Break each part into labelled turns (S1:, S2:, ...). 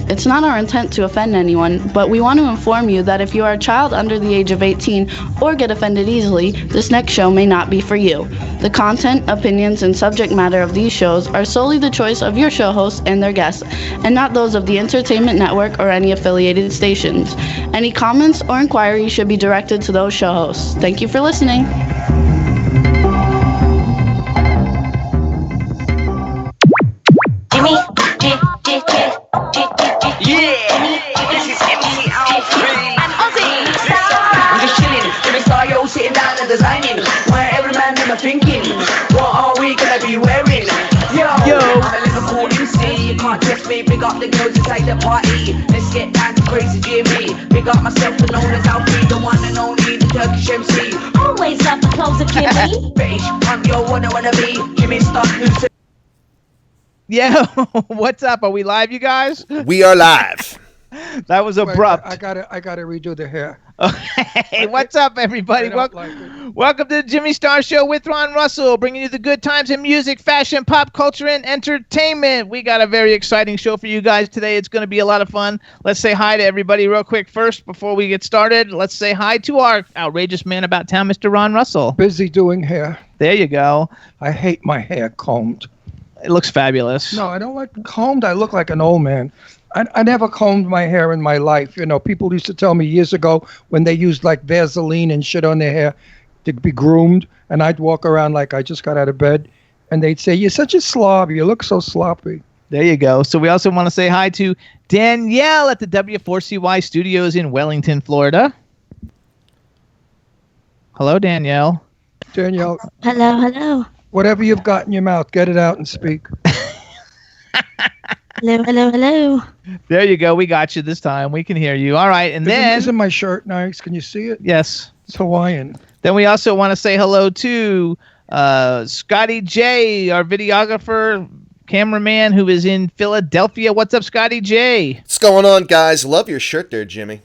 S1: It's not our intent to offend anyone, but we want to inform you that if you are a child under the age of 18 or get offended easily, this next show may not be for you. The content, opinions, and subject matter of these shows are solely the choice of your show hosts and their guests, and not those of the Entertainment Network or any affiliated stations. Any comments or inquiries should be directed to those show hosts. Thank you for listening.
S2: Jimmy,
S3: This is MC Alfred. I'm just chilling, Jimmy Star, yo, sitting down and designing. Why every man in my thinking, what are we gonna be wearing? Yo, I'm a Liverpool MC, you can't test me. Big up the girls inside the party. Let's get down to crazy Jimmy. Big up myself and known as Alfred, the one and only, the Turkish MC.
S2: always love the clothes of Jimmy.
S3: Bitch, I'm your one I wanna be. Jimmy Star, who's
S4: Yeah, what's up? Are we live, you guys?
S5: We are live.
S4: That was abrupt.
S6: I gotta redo the hair.
S4: Hey, what's up, everybody? Welcome to the Jimmy Star Show with Ron Russell, bringing you the good times in music, fashion, pop culture, and entertainment. We got a very exciting show for you guys today. It's going to be a lot of fun. Let's say hi to everybody real quick first before we get started. Let's say hi to our outrageous man about town, Mr. Ron Russell.
S6: Busy doing hair.
S4: There you go.
S6: I hate my hair combed.
S4: It looks fabulous.
S6: No, I don't like combed. I look like an old man. I never combed my hair in my life. You know, people used to tell me years ago when they used like Vaseline and shit on their hair to be groomed, and I'd walk around like I just got out of bed, and they'd say, "You're such a slob. You look so sloppy."
S4: There you go. So we also want to say hi to Danielle at the W4CY Studios in Wellington, Florida. Hello, Danielle.
S6: Danielle,
S2: Hello.
S6: whatever you've got in your mouth, get it out and speak.
S2: Hello.
S4: There you go. We got you this time. We can hear you. All right. And then...
S6: Isn't my shirt nice? Can you see it?
S4: Yes.
S6: It's Hawaiian.
S4: Then we also want to say hello to Scotty J, our videographer, cameraman who is in Philadelphia. What's up, Scotty J?
S5: What's going on, guys? Love your shirt there, Jimmy.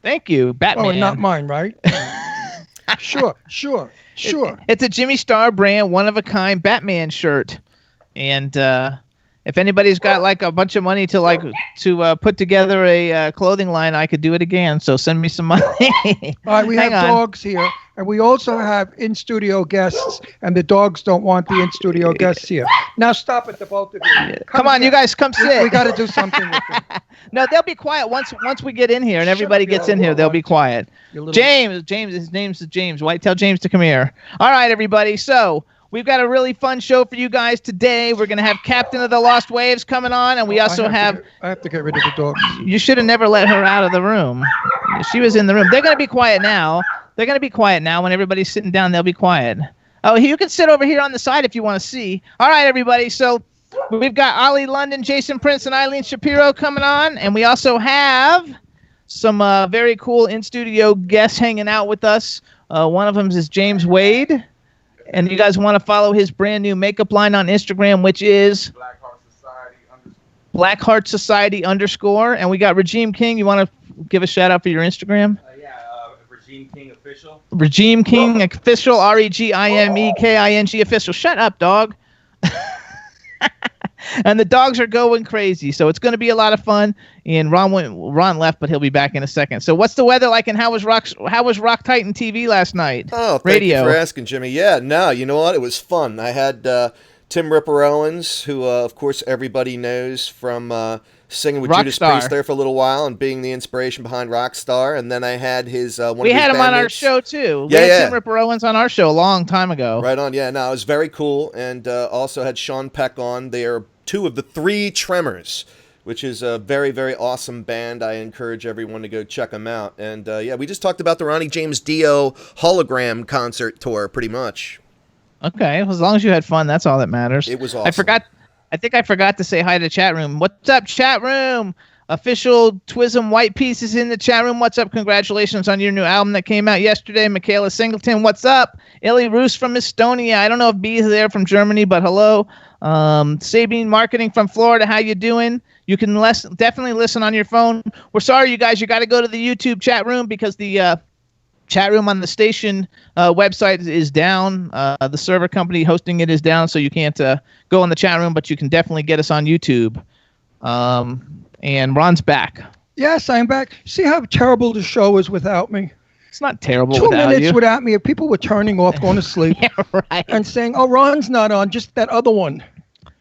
S4: Thank you. Batman.
S6: Oh, not mine, right? Sure.
S4: It's a Jimmy Star brand, one-of-a-kind Batman shirt. And if anybody's got like a bunch of money to put together a clothing line, I could do it again. So send me some money.
S6: All right, we have dogs here, and we also have in-studio guests, and the dogs don't want the in-studio guests here. Now stop it, the both of you.
S4: Come on, you guys, come sit.
S6: We got to do something with them.
S4: No, they'll be quiet once we get in here and everybody gets in here. They'll be quiet. James, his name's James White. Tell James to come here. All right, everybody. So we've got a really fun show for you guys today. We're going to have Captain of the Lost Waves coming on, and we also have...
S6: I have to get rid of the dogs.
S4: You should have never let her out of the room. She was in the room. They're going to be quiet now. When everybody's sitting down, they'll be quiet. Oh, you can sit over here on the side if you want to see. All right, everybody. So we've got Ollie London, Jason Prince, and Eileen Shapiro coming on, and we also have some very cool in-studio guests hanging out with us. One of them is James Wade. And you guys want to follow his brand new makeup line on Instagram, which is Blackheart Society _. And we got Regime King. You want to give a shout out for your Instagram?
S7: Regime King Official.
S4: Regime King Official, REGIMEKING Official. Shut up, dog. And the dogs are going crazy, so it's going to be a lot of fun. And Ron left, but he'll be back in a second. So what's the weather like, and how was Rock Titan TV last night?
S5: Oh, thank you for asking, Jimmy. Yeah, no, you know what? It was fun. I had Tim Ripper Owens, who, of course, everybody knows from singing with Judas Priest there for a little while and being the inspiration behind Rockstar. And then I had his
S4: we had him on our show, too. We had Tim Ripper Owens on our show a long time ago.
S5: Right on, yeah. No, it was very cool. And also had Sean Peck on. They are two of the three Tremors, which is a very, very awesome band. I encourage everyone to go check them out. And, we just talked about the Ronnie James Dio hologram concert tour, pretty much.
S4: Okay, as long as you had fun, that's all that matters.
S5: It was awesome.
S4: I think I forgot to say hi to chat room. What's up, chat room? Official Twism White Piece is in the chat room. What's up? Congratulations on your new album that came out yesterday. Michaela Singleton, what's up? Illy Roos from Estonia. I don't know if B is there from Germany, but hello. Sabine Marketing from Florida, how you doing? You can definitely listen on your phone. We're sorry, you guys. You got to go to the YouTube chat room because the chat room on the station website is down. The server company hosting it is down, so you can't go in the chat room, but you can definitely get us on YouTube. And Ron's back.
S6: Yes, I'm back. See how terrible the show is without me?
S4: It's not terrible
S6: 2
S4: without
S6: minutes
S4: you.
S6: without me, if people were turning off, going to sleep,
S4: Yeah, right.
S6: and saying, "Oh, Ron's not on, just that other one."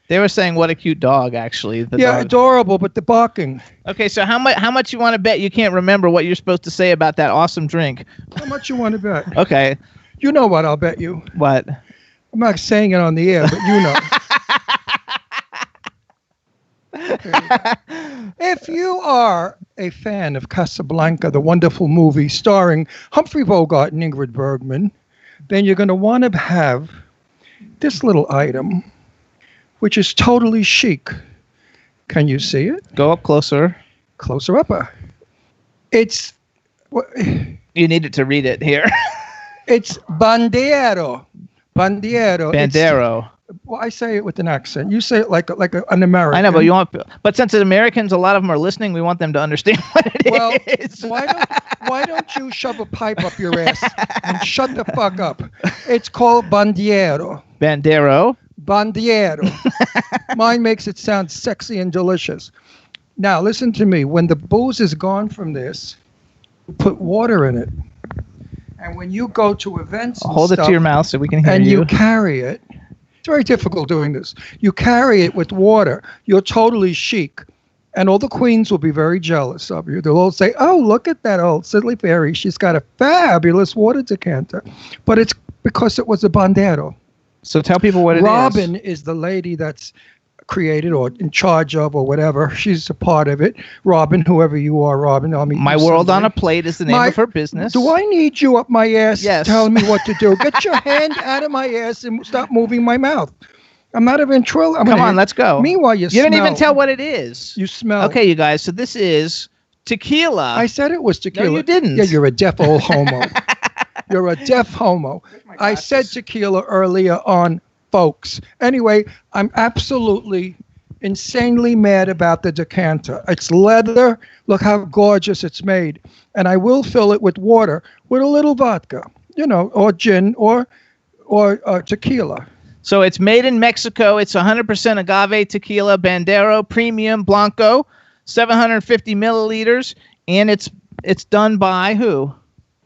S4: They were saying, "What a cute dog!" Actually, the
S6: Yeah,
S4: dog.
S6: adorable, but the barking.
S4: Okay, so how much you want to bet you can't remember what you're supposed to say about that awesome drink?
S6: How much you want to bet?
S4: Okay,
S6: You know what? I'll bet you.
S4: what?
S6: I'm not saying it on the air, but you know. If you are a fan of Casablanca, the wonderful movie starring Humphrey Bogart and Ingrid Bergman, then you're going to want to have this little item, which is totally chic. Can you see it?
S4: Go up closer.
S6: Closer up. It's
S4: You needed to read it here.
S6: it's Bandero. Bandero. It's-
S4: Bandero.
S6: Well, I say it with an accent. You say it like an American.
S4: I know, but since the Americans, a lot of them are listening, we want them to understand what it is.
S6: Well, why don't you shove a pipe up your ass and shut the fuck up? It's called Bandiero.
S4: Bandero.
S6: Bandiero. Mine makes it sound sexy and delicious. Now, listen to me. When the booze is gone from this, put water in it. And when you go to events and
S4: Hold it
S6: stuff,
S4: to your mouth so we can hear
S6: and
S4: you.
S6: you carry it, it's very difficult doing this. You carry it with water. You're totally chic. And all the queens will be very jealous of you. They'll all say, "Oh, look at that old Sidley Fairy. She's got a fabulous water decanter." But it's because it was a Bandero.
S4: So tell people what it is.
S6: Robin is the lady that's created or in charge of or whatever. She's a part of it. Robin, whoever you are, Robin. I'll meet
S4: My
S6: you
S4: World on
S6: someday.
S4: a Plate is the name of her business.
S6: Do I need you up my ass
S4: Yes.
S6: telling me what to do? Get your hand out of my ass and stop moving my mouth. I'm not a ventriloquist.
S4: Come on, let's go.
S6: Meanwhile, you
S4: didn't even
S6: smell.
S4: tell what it is.
S6: You smell.
S4: Okay, you guys. So this is tequila.
S6: I said it was tequila.
S4: No, you didn't.
S6: Yeah, you're a deaf old homo. You're a deaf homo. I said tequila earlier on, folks. Anyway, I'm absolutely insanely mad about the decanter. It's leather. Look how gorgeous it's made. And I will fill it with water with a little vodka, or gin or tequila.
S4: So it's made in Mexico. It's 100% agave tequila, Bandero Premium Blanco, 750 milliliters, and it's done by who?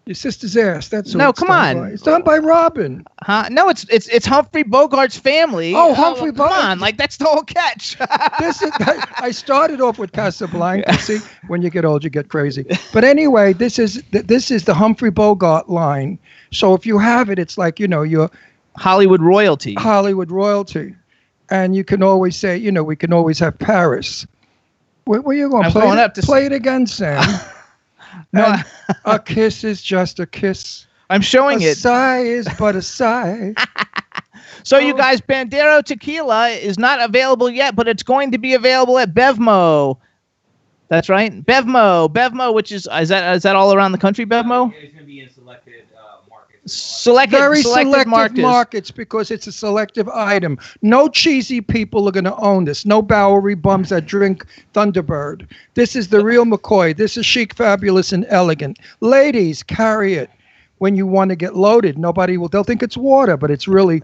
S6: Your sister's ass. That's who
S4: No,
S6: it's
S4: come
S6: done
S4: on.
S6: by. It's done by Robin.
S4: Huh? No, it's Humphrey Bogart's family.
S6: Oh, Humphrey
S4: Come
S6: Bogart.
S4: on, like that's the whole catch.
S6: I started off with Casablanca. See, when you get old, you get crazy. But anyway, this is the Humphrey Bogart line. So if you have it, it's like you're
S4: Hollywood royalty.
S6: Hollywood royalty, and you can always say, we can always have Paris. Where you going?
S4: I'm going up to
S6: play it again, Sam.
S4: No,
S6: And a kiss is just a kiss.
S4: I'm showing
S6: A
S4: it.
S6: sigh is but a sigh.
S4: So you guys, Bandero Tequila is not available yet, but it's going to be available at Bevmo. That's right, Bevmo, which is that all around the country, Bevmo?
S7: It's going to be in selected markets.
S4: Selected
S6: Selective markets because it's a selective item. No cheesy people are going to own this. No Bowery bums that drink Thunderbird. This is the real McCoy. This is chic, fabulous, and elegant. Ladies, carry it when you want to get loaded. They'll think it's water, but it's really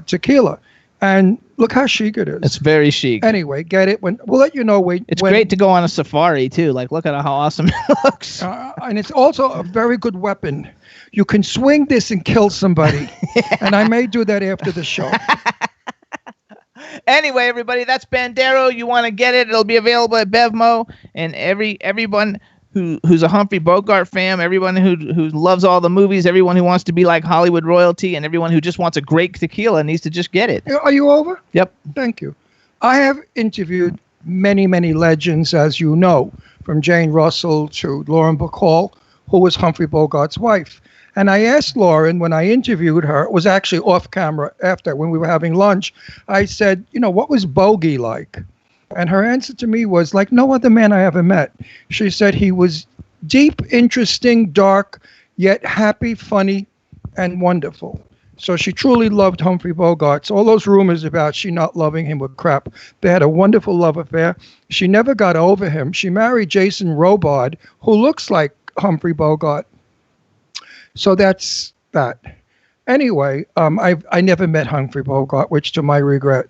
S6: tequila. And look how chic it is.
S4: It's very chic.
S6: Anyway, get it. We'll let you know.
S4: It's great to go on a safari too. Like, look at how awesome it looks.
S6: And it's also a very good weapon. You can swing this and kill somebody. And I may do that after the show.
S4: Anyway, everybody, that's Bandero. You want to get it? It'll be available at Bevmo. And everyone who's a Humphrey Bogart fan, everyone who loves all the movies, everyone who wants to be like Hollywood royalty, and everyone who just wants a great tequila needs to just get it.
S6: Are you over?
S4: Yep.
S6: Thank you. I have interviewed many, many legends, as you know, from Jane Russell to Lauren Bacall, who was Humphrey Bogart's wife. And I asked Lauren when I interviewed her, it was actually off camera after, when we were having lunch, I said, what was Bogey like? And her answer to me was like no other man I ever met. She said he was deep, interesting, dark, yet happy, funny, and wonderful. So she truly loved Humphrey Bogart. So all those rumors about she not loving him were crap. They had a wonderful love affair. She never got over him. She married Jason Robard, who looks like Humphrey Bogart. So that's that. Anyway, I never met Humphrey Bogart, which to my regret.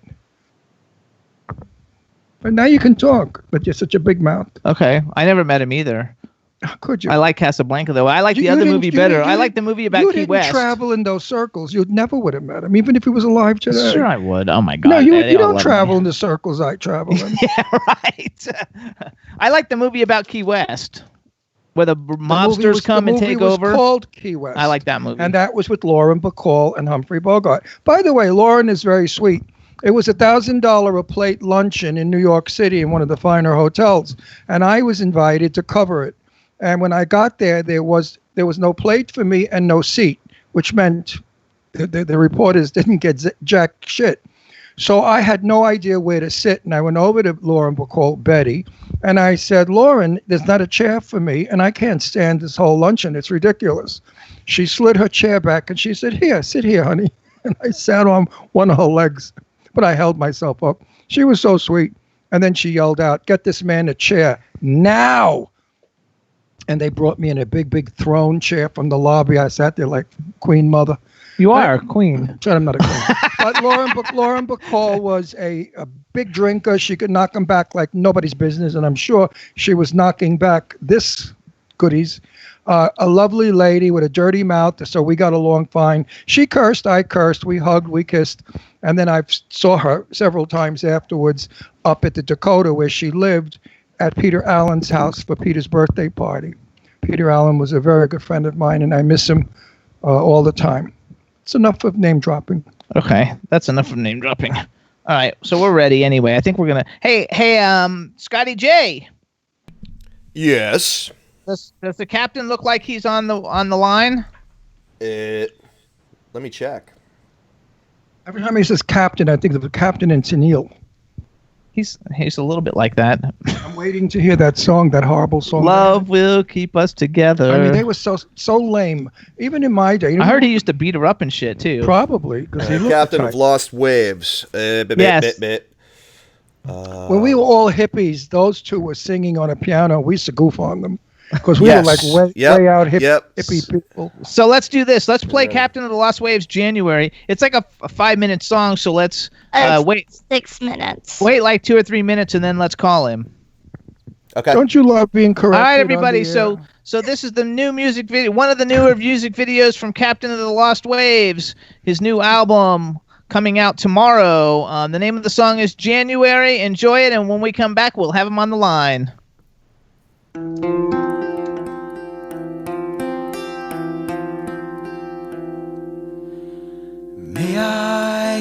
S6: And now you can talk, but you're such a big mouth.
S4: Okay, I never met him either.
S6: How could you?
S4: I like Casablanca though. I like the other movie better. I like the movie about
S6: you
S4: Key
S6: didn't
S4: West.
S6: travel in those circles. You never would have met him, even if he was alive today.
S4: Sure, I would. Oh my God.
S6: No,
S4: they
S6: you
S4: all
S6: don't
S4: love
S6: travel
S4: me.
S6: in the circles I travel in.
S4: Yeah, right. I like the movie about Key West, where the mobsters come and take over.
S6: The movie was called Key West.
S4: I like that movie.
S6: And that was with Lauren Bacall and Humphrey Bogart. By the way, Lauren is very sweet. It was $1,000 a plate luncheon in New York City in one of the finer hotels, and I was invited to cover it. And when I got there, there was no plate for me and no seat, which meant the reporters didn't get jack shit. So I had no idea where to sit, and I went over to Lauren Bacall, Betty, and I said, Lauren, there's not a chair for me, and I can't stand this whole luncheon. It's ridiculous. She slid her chair back, and she said, here, sit here, honey. And I sat on one of her legs, but I held myself up. She was so sweet. And then she yelled out, get this man a chair now. And they brought me in a big, big throne chair from the lobby. I sat there like Queen Mother.
S4: You are a queen.
S6: I'm not a queen. But Lauren Bacall was a big drinker. She could knock him back like nobody's business. And I'm sure she was knocking back this goodies. A lovely lady with a dirty mouth. So we got along fine. She cursed. I cursed. We hugged. We kissed. And then I saw her several times afterwards up at the Dakota where she lived at Peter Allen's house for Peter's birthday party. Peter Allen was a very good friend of mine, and I miss him all the time. It's enough of name dropping.
S4: Okay, that's enough of name dropping. All right, so we're ready anyway. I think we're gonna. Hey, Scotty J.
S5: Yes.
S4: Does the captain look like he's on the line?
S5: Let me check.
S6: Every time he says captain, I think of the captain and Tennille.
S4: He's a little bit like that.
S6: I'm waiting to hear that song, that horrible song.
S4: Love will keep us together.
S6: I mean, they were so lame. Even in my day.
S4: I heard he used to beat her up and shit too.
S6: Probably because he looked
S5: Captain
S6: the
S5: of
S6: type.
S5: Lost Waves.
S4: Yes.
S6: When we were all hippies, those two were singing on a piano. We used to goof on them because we
S5: Yes.
S6: were like way out hippie people.
S4: So let's do this. Let's play Captain of the Lost Waves January. It's like a 5-minute song, so let's wait
S2: 6 minutes.
S4: Wait like 2 or 3 minutes and then let's call him.
S5: Okay.
S6: Don't you love being corrected?
S4: All right,
S6: on
S4: everybody.
S6: the
S4: So this is the new music video, one of the newer music videos from Captain of the Lost Waves, his new album coming out tomorrow. The name of the song is January. Enjoy it, and when we come back, we'll have him on the line.
S8: May I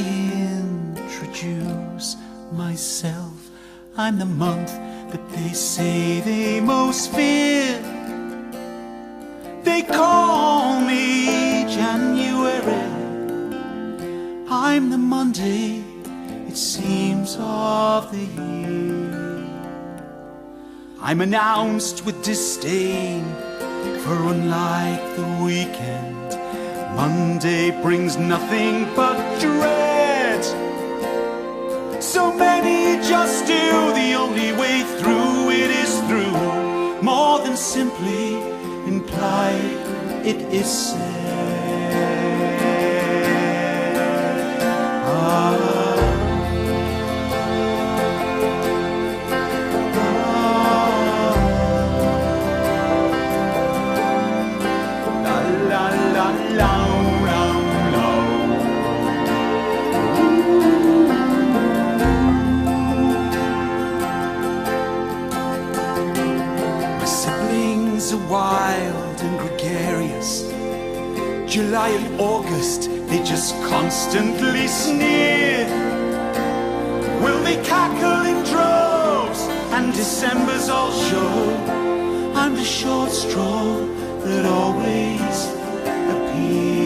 S8: introduce myself? I'm the month that they say they most fear. They call me January. I'm the Monday, it seems, of the year. I'm announced with disdain, for unlike the weekend, Monday brings nothing but dread. So many just do, the only way through it is through. More than simply implied, it is said. Wild and gregarious, July and August, they just constantly sneer. Will they cackle in droves, and December's all show? I'm the short straw that always appears.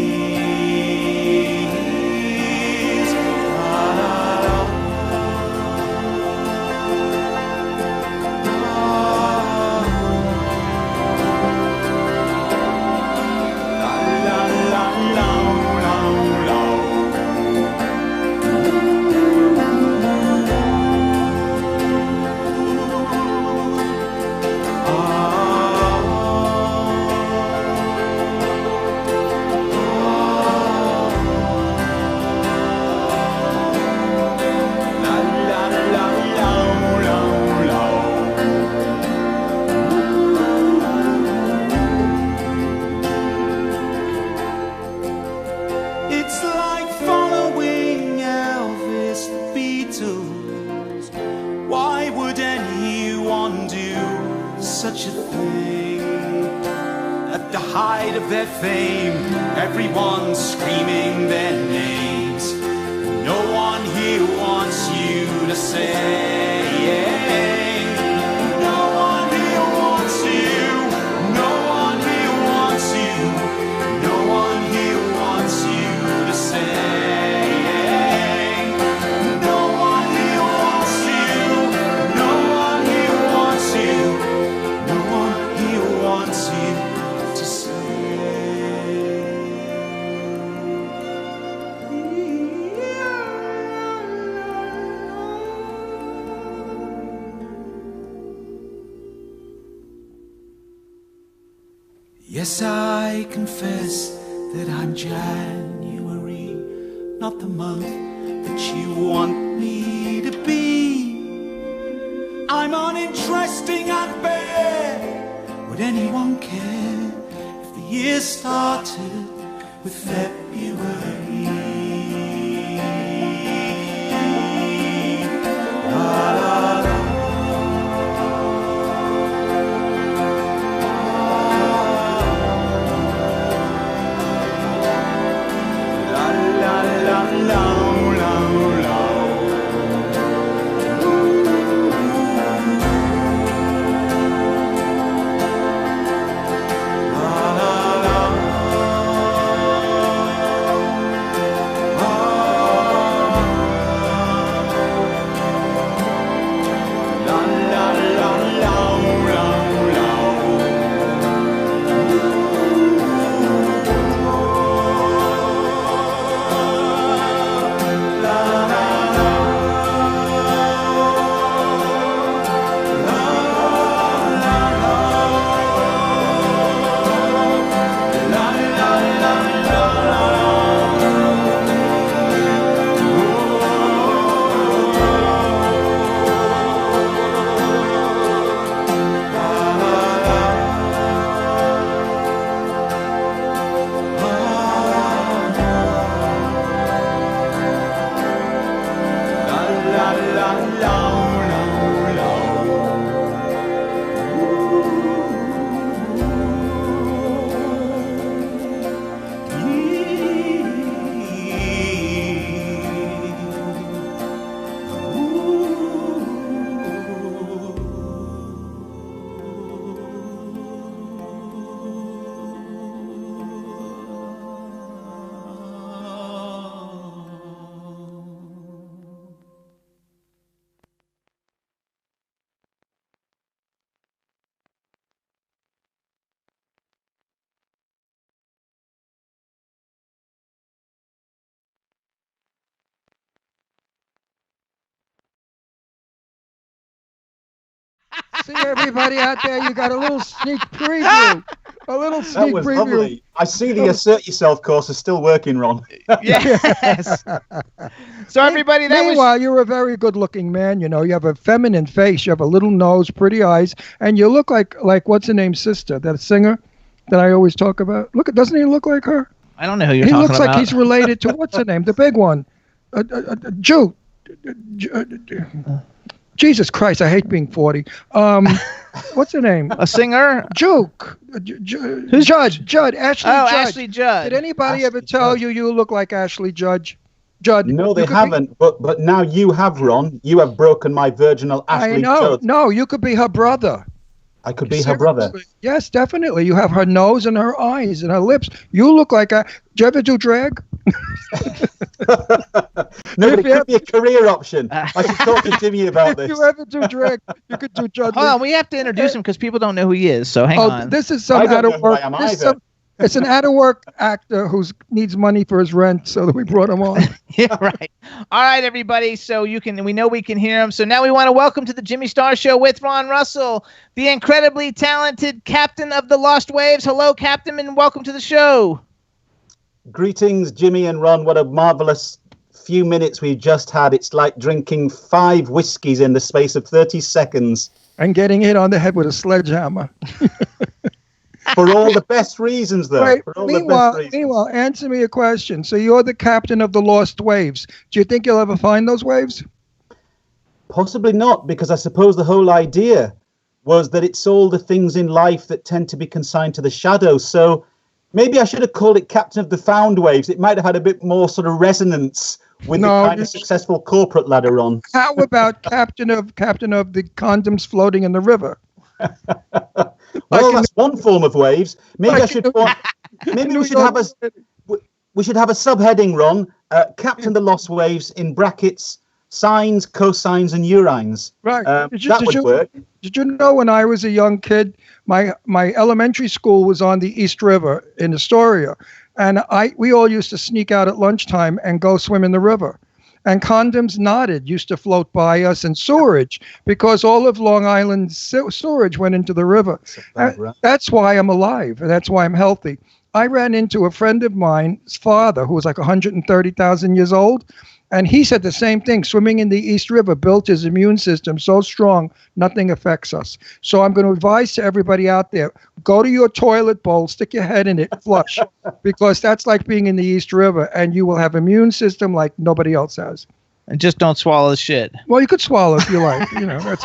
S8: anyone do such a thing? At the height of their fame, everyone screaming their names. No one here wants you to sing. No one here wants you. No one here wants you. No one here wants you to sing. No one here wants you. No one here wants you. No one here wants you to Yes, I confess that I'm January, not the month that you want me to be. I'm uninteresting and bare. Would anyone care if the year started with February? La, la, la.
S6: See everybody out there, you got a little sneak preview. A little
S9: That
S6: sneak
S9: was
S6: preview.
S9: lovely. I see the assert yourself course is still working, Ron.
S4: Yes. So everybody, that was
S6: Meanwhile, you're a very good-looking man. You know, you have a feminine face, you have a little nose, pretty eyes, and you look like what's her name's sister, that singer that I always talk about. Look, doesn't he look like her?
S4: I don't know who you're
S6: He
S4: talking
S6: looks
S4: about.
S6: like he's related to what's her name, the big one, Jew. Jesus Christ, I hate being 40. What's her name?
S4: A singer?
S6: Juke.
S4: Who's
S6: Judd. Ashley
S4: Oh,
S6: Judd.
S4: Ashley Judd.
S6: Did anybody ever
S9: Ashley
S6: tell
S9: Judd.
S6: you look like Ashley Judd? Judd.
S9: No, they
S6: You could
S9: haven't. But now you have, Ron. You have broken my virginal Ashley
S6: I know.
S9: Judd.
S6: No, you could be her brother.
S9: I could be her brother.
S6: Seriously. Yes, definitely. You have her nose and her eyes and her lips. You look like a. Do you ever do drag?
S9: No, but it
S6: If you
S9: could be a career option. I should talk to Jimmy about
S6: If
S9: this.
S6: you ever do drag, you could do Judd.
S4: Hold on, we have to introduce him because people don't know who he is. So hang on.
S6: This is some
S9: I don't
S6: out
S9: know
S6: of
S9: who I
S6: work.
S9: am
S6: this is
S9: either.
S6: it's an out of work actor who needs money for his rent, so that we brought him on.
S4: Yeah, right. All right, everybody. So we know we can hear him. So now we want to welcome to the Jimmy Star Show with Ron Russell, the incredibly talented captain of the Lost Waves. Hello, Captain, and welcome to the show.
S9: Greetings, Jimmy and Ron. What a marvelous few minutes we've just had. It's like drinking 5 whiskeys in the space of 30 seconds.
S6: And getting hit on the head with a sledgehammer.
S9: For all the best reasons, though.
S6: Right.
S9: For all the best reasons.
S6: Meanwhile, answer me a question. So you're the captain of the Lost Waves. Do you think you'll ever find those waves?
S9: Possibly not, because I suppose the whole idea was that it's all the things in life that tend to be consigned to the shadows. So maybe I should have called it Captain of the Found Waves. It might have had a bit more sort of resonance with the kind of successful corporate ladder on.
S6: How about Captain of the condoms floating in the river?
S9: Well, that's one form of waves. Maybe we should have a subheading, Ron. Captain the Lost Waves in brackets, sines, cosines, and urines.
S6: Right.
S9: That would work.
S6: Did you know when I was a young kid, my elementary school was on the East River in Astoria, and we all used to sneak out at lunchtime and go swim in the river. And condoms knotted used to float by us, and sewerage, because all of Long Island's sewerage went into the river. That's why I'm alive, and that's why I'm healthy. I ran into a friend of mine's father who was like 130,000 years old, and he said the same thing. Swimming in the East River built his immune system so strong, nothing affects us. So I'm going to advise to everybody out there, go to your toilet bowl, stick your head in it, flush, because that's like being in the East River, and you will have immune system like nobody else has.
S4: And just don't swallow the shit.
S6: Well, you could swallow if you like.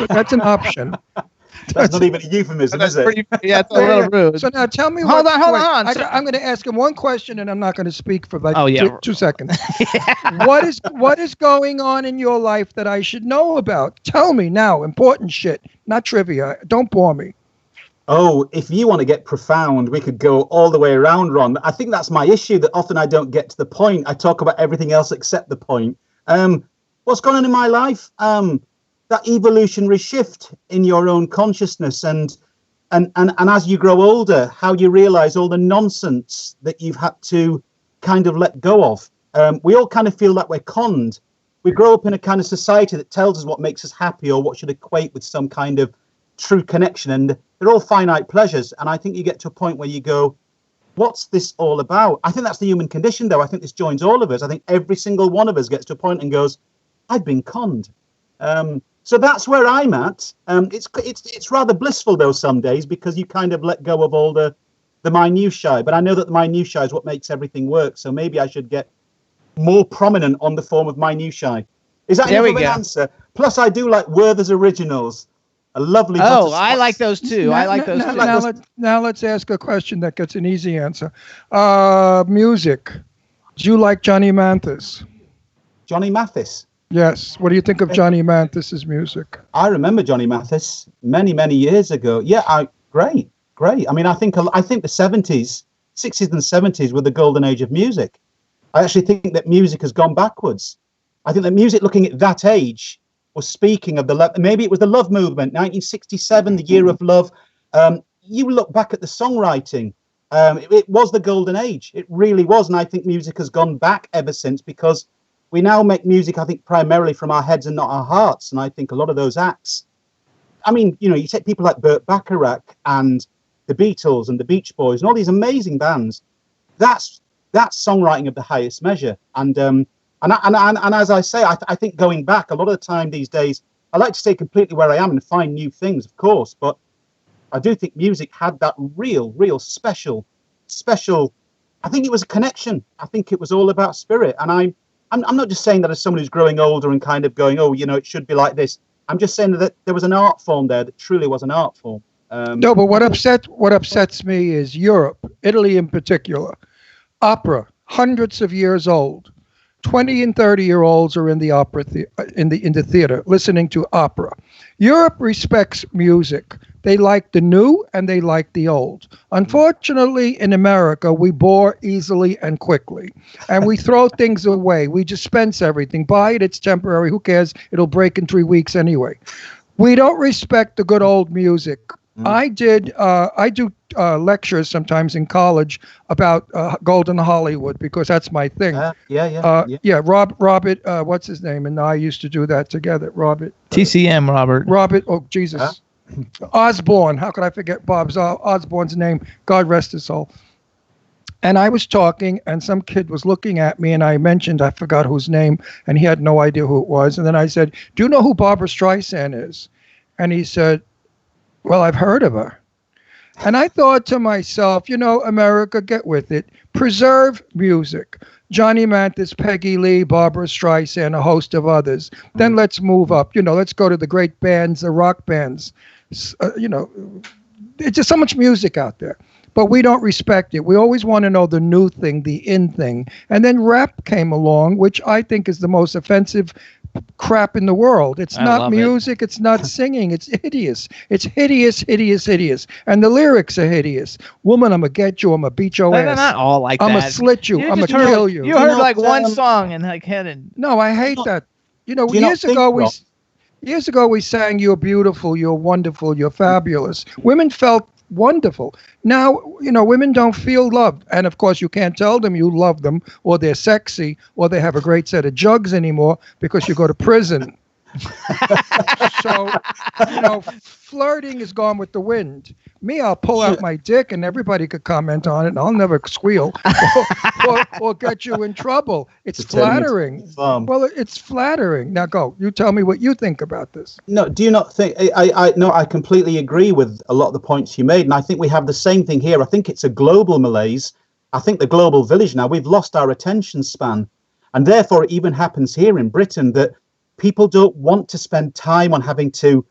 S6: That's an option.
S9: That's not even a euphemism, is it?
S4: Yeah, it's a little rude.
S6: So now tell me.
S4: Hold on.
S6: I'm going to ask him one question, and I'm not going to speak for like two seconds.
S4: Yeah.
S6: What is going on in your life that I should know about? Tell me now. Important shit, not trivia. Don't bore me.
S9: Oh, if you want to get profound, we could go all the way around, Ron. I think that's my issue, that often I don't get to the point. I talk about everything else except the point. What's going on in my life? That evolutionary shift in your own consciousness, and as you grow older, how you realize all the nonsense that you've had to kind of let go of. We all kind of feel like we're conned. We grow up in a kind of society that tells us what makes us happy or what should equate with some kind of true connection, and they're all finite pleasures. And I think you get to a point where you go, what's this all about? I think that's the human condition, though. I think this joins all of us. I think every single one of us gets to a point and goes, I've been conned. So that's where I'm at. It's rather blissful, though, some days, because you kind of let go of all the minutiae. But I know that the minutiae is what makes everything work. So maybe I should get more prominent on the form of minutiae. Is that enough of an answer? Plus, I do like Werther's Originals. A lovely.
S4: Oh, I like those too. I like those too.
S6: Now let's ask a question that gets an easy answer. Music. Do you like Johnny Mathis?
S9: Johnny Mathis?
S6: Yes. What do you think of Johnny Mathis's music?
S9: I remember Johnny Mathis many years ago. Yeah, great. I mean, I think the 60s and 70s were the golden age of music. I actually think that music has gone backwards. I think that music, looking at that age, was speaking of maybe it was the love movement, 1967, the year of love. You look back at the songwriting, it was the golden age. It really was, and I think music has gone back ever since, because we now make music, I think, primarily from our heads and not our hearts. And I think a lot of those acts, I mean, you take people like Burt Bacharach and the Beatles and the Beach Boys and all these amazing bands. That's songwriting of the highest measure. And as I say, I think going back, a lot of the time these days, I like to stay completely where I am and find new things, of course. But I do think music had that real special. I think it was a connection. I think it was all about spirit. And I'm not just saying that as someone who's growing older and kind of going, oh, it should be like this. I'm just saying that there was an art form there that truly was an art form.
S6: No, but what upsets me is Europe, Italy in particular. Opera, hundreds of years old. 20 and 30-year-olds are in the opera in the theater listening to opera. Europe respects music. They like the new and they like the old. Unfortunately, in America, we bore easily and quickly, and we throw things away. We dispense everything. Buy it, it's temporary. Who cares? It'll break in 3 weeks anyway. We don't respect the good old music. I do lectures sometimes in college about Golden Hollywood, because that's my thing. Robert, what's his name? And I used to do that together. Robert.
S4: TCM, Robert.
S6: Robert. Oh, Jesus. Osborne. How could I forget Bob's Osborne's name? God rest his soul. And I was talking, and some kid was looking at me, and I mentioned, I forgot whose name, and he had no idea who it was. And then I said, do you know who Barbra Streisand is? And he said, well, I've heard of her. And I thought to myself, America, get with it. Preserve music. Johnny Mathis, Peggy Lee, Barbra Streisand, a host of others. Then let's move up. Let's go to the great bands, the rock bands. There's just so much music out there. But we don't respect it. We always want to know the new thing, the in thing. And then rap came along, which I think is the most offensive crap in the world. It's not music. It's not singing. It's hideous. It's hideous, hideous, hideous. And the lyrics are hideous. Woman, I'm going to get you. I'm going to beat your ass.
S4: They're not all like
S6: I'm
S4: that.
S6: going to slit you. I'm going to kill you.
S4: You heard like one song and like headed.
S6: No, I hate that. Years ago we sang "You're beautiful, you're wonderful, you're fabulous." Women felt wonderful. Now, women don't feel loved. And of course, you can't tell them you love them or they're sexy or they have a great set of jugs anymore because you go to prison. So, flirting is gone with the wind. Me, I'll pull out my dick and everybody could comment on it and I'll never squeal or get you in trouble. It's flattering. Well, it's flattering. Now go. You tell me what you think about this.
S9: No, do you not think? I completely agree with a lot of the points you made. And I think we have the same thing here. I think it's a global malaise. I think the global village now, we've lost our attention span. And therefore, it even happens here in Britain that people don't want to spend time on having to.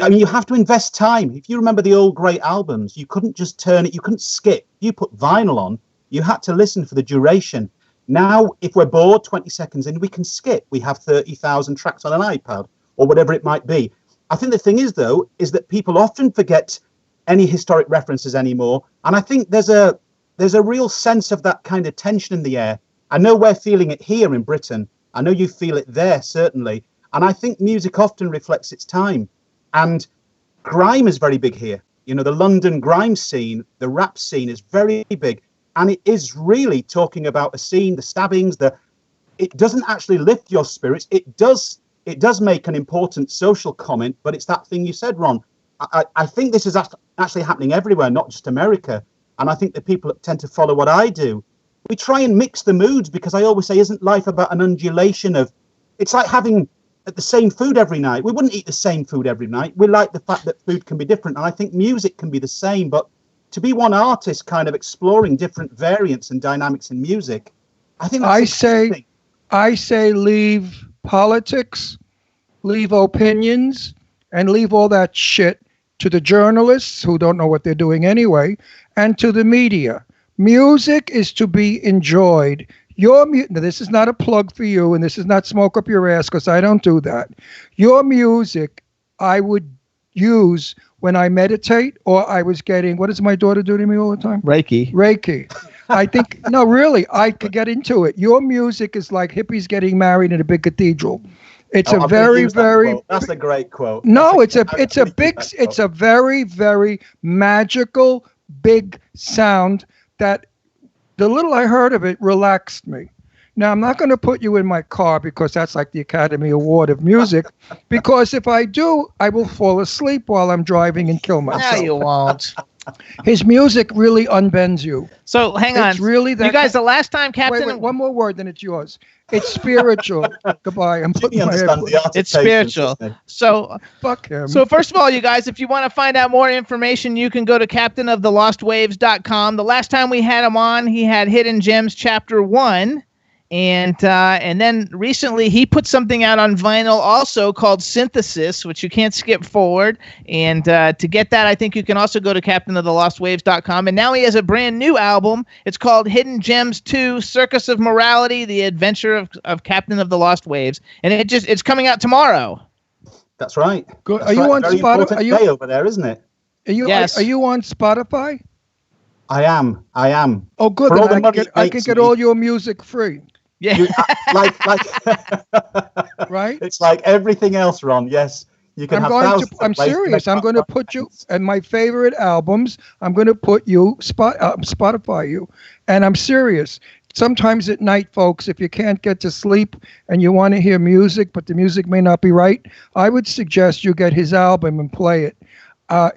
S9: I mean, you have to invest time. If you remember the old great albums, you couldn't just turn it, you couldn't skip. You put vinyl on, you had to listen for the duration. Now, if we're bored 20 seconds in, we can skip. We have 30,000 tracks on an iPad or whatever it might be. I think the thing is, though, is that people often forget any historic references anymore. And I think there's a real sense of that kind of tension in the air. I know we're feeling it here in Britain. I know you feel it there, certainly. And I think music often reflects its time. And grime is very big here. The London grime scene, the rap scene is very big. And it is really talking about a scene, the stabbings, it doesn't actually lift your spirits. It does make an important social comment, but it's that thing you said, Ron. I think this is actually happening everywhere, not just America. And I think the people that tend to follow what I do, we try and mix the moods because I always say, isn't life about an undulation of, it's like having the same food every night. We wouldn't eat the same food every night. We like the fact that food can be different. And I think music can be the same, but to be one artist kind of exploring different variants and dynamics in music, I think that's I say leave politics, leave opinions, and leave all that shit to the journalists who don't know what they're doing anyway, and to the media. Music is to be enjoyed. Now, this is not a plug for you, and this is not smoke up your ass because I don't do that. Your music, I would use when I meditate or I was getting, what does my daughter do to me all the time? Reiki. I think, no, really, I could get into it. Your music is like hippies getting married in a big cathedral. It's a very, very. That's a great quote.
S6: No, it's a very, very magical, big sound that the little I heard of it relaxed me. Now, I'm not going to put you in my car because that's like the Academy Award of Music, because if I do, I will fall asleep while I'm driving and kill myself.
S4: No, you won't.
S6: His music really unbends you.
S4: So hang on.
S6: It's really that.
S4: You guys, the last time Captain.
S6: Wait, one more word, then it's yours. It's spiritual. Goodbye. I'm putting my head.
S4: It's spiritual. So
S6: fuck him.
S4: So first of all, you guys, if you want to find out more information, you can go to captainofthelostwaves.com. The last time we had him on, he had Hidden Gems Chapter 1. And then recently he put something out on vinyl also called Synthesis, which you can't skip forward. And to get that, I think you can also go to captainofthelostwaves.com. And now he has a brand new album. It's called Hidden Gems 2, Circus of Morality, The Adventure of Captain of the Lost Waves. And it's coming out tomorrow.
S9: That's right.
S6: Good.
S9: That's
S6: are you
S9: right.
S6: on
S9: Very
S6: Spotify?
S9: Are you day over there, isn't it?
S4: Yes.
S6: Are you on Spotify?
S9: I am.
S6: Oh, good. Then I can get all your music free.
S4: Yeah.
S9: like
S6: right?
S9: It's like everything else, Ron. Yes. You can
S6: I'm serious. I'm going to put you and my favorite albums. I'm going to put you Spotify you, and I'm serious. Sometimes at night, folks, if you can't get to sleep and you want to hear music, but the music may not be right, I would suggest you get his album and play it.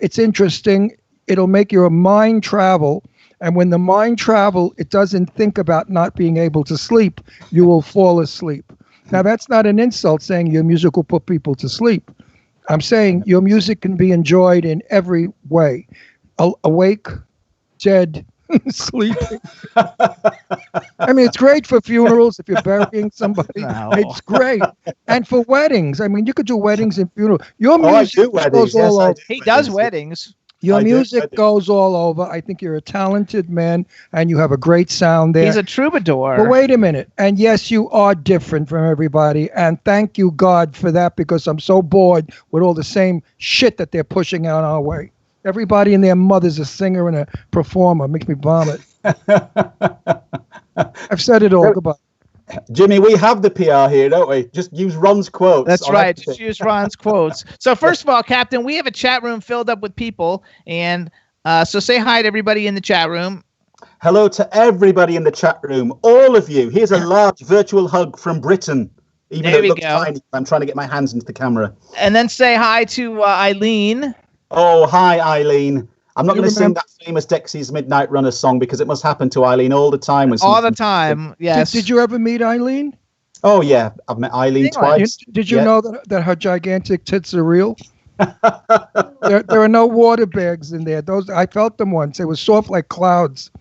S6: It's interesting. It'll make your mind travel. And when the mind travel, it doesn't think about not being able to sleep. You will fall asleep. Now, that's not an insult saying your music will put people to sleep. I'm saying your music can be enjoyed in every way. Awake, dead, Sleeping. I mean, it's great for funerals if you're burying somebody.
S4: No.
S6: It's great. And for weddings. I mean, you could do weddings and funerals. Your
S9: Oh, I
S6: music
S9: do weddings.
S6: goes
S9: Yes,
S6: all
S9: I
S6: over.
S9: do
S4: He does
S9: weddings.
S4: weddings.
S6: Your
S9: I do
S6: music
S9: weddings.
S6: goes all over. I think you're a talented man and you have a great sound there.
S4: He's a troubadour.
S6: But wait a minute. And yes, you are different from everybody. And thank you, God, for that, because I'm so bored with all the same shit that they're pushing out our way. Everybody and their mother's a singer and a performer. Makes me vomit. I've said it all. Goodbye.
S9: Jimmy, we have the PR here, don't we? Just use Ron's quotes.
S4: That's
S9: on
S4: right.
S9: everything.
S4: Just use Ron's quotes. So first of all, Captain, we have a chat room filled up with people, and so say hi to everybody in the chat room.
S9: Hello to everybody in the chat room, all of you. Here's a large virtual hug from Britain. Even
S4: There
S9: though it
S4: we
S9: looks
S4: go.
S9: tiny, I'm trying to get my hands into the camera.
S4: And then say hi to Eileen.
S9: Oh, hi, Eileen. I'm not
S6: You
S9: going to sing
S6: remember-
S9: that famous Dexys Midnight Runner song because it must happen to Eileen all the time. When
S4: All the
S9: something-
S4: time. Yes.
S6: Did you ever meet Eileen?
S9: Oh, yeah. I've met Eileen
S4: Sing one.
S9: twice.
S6: Did you
S9: Yeah.
S6: know that her gigantic tits are real? there are no water bags in there. Those I felt them once. They were soft like clouds.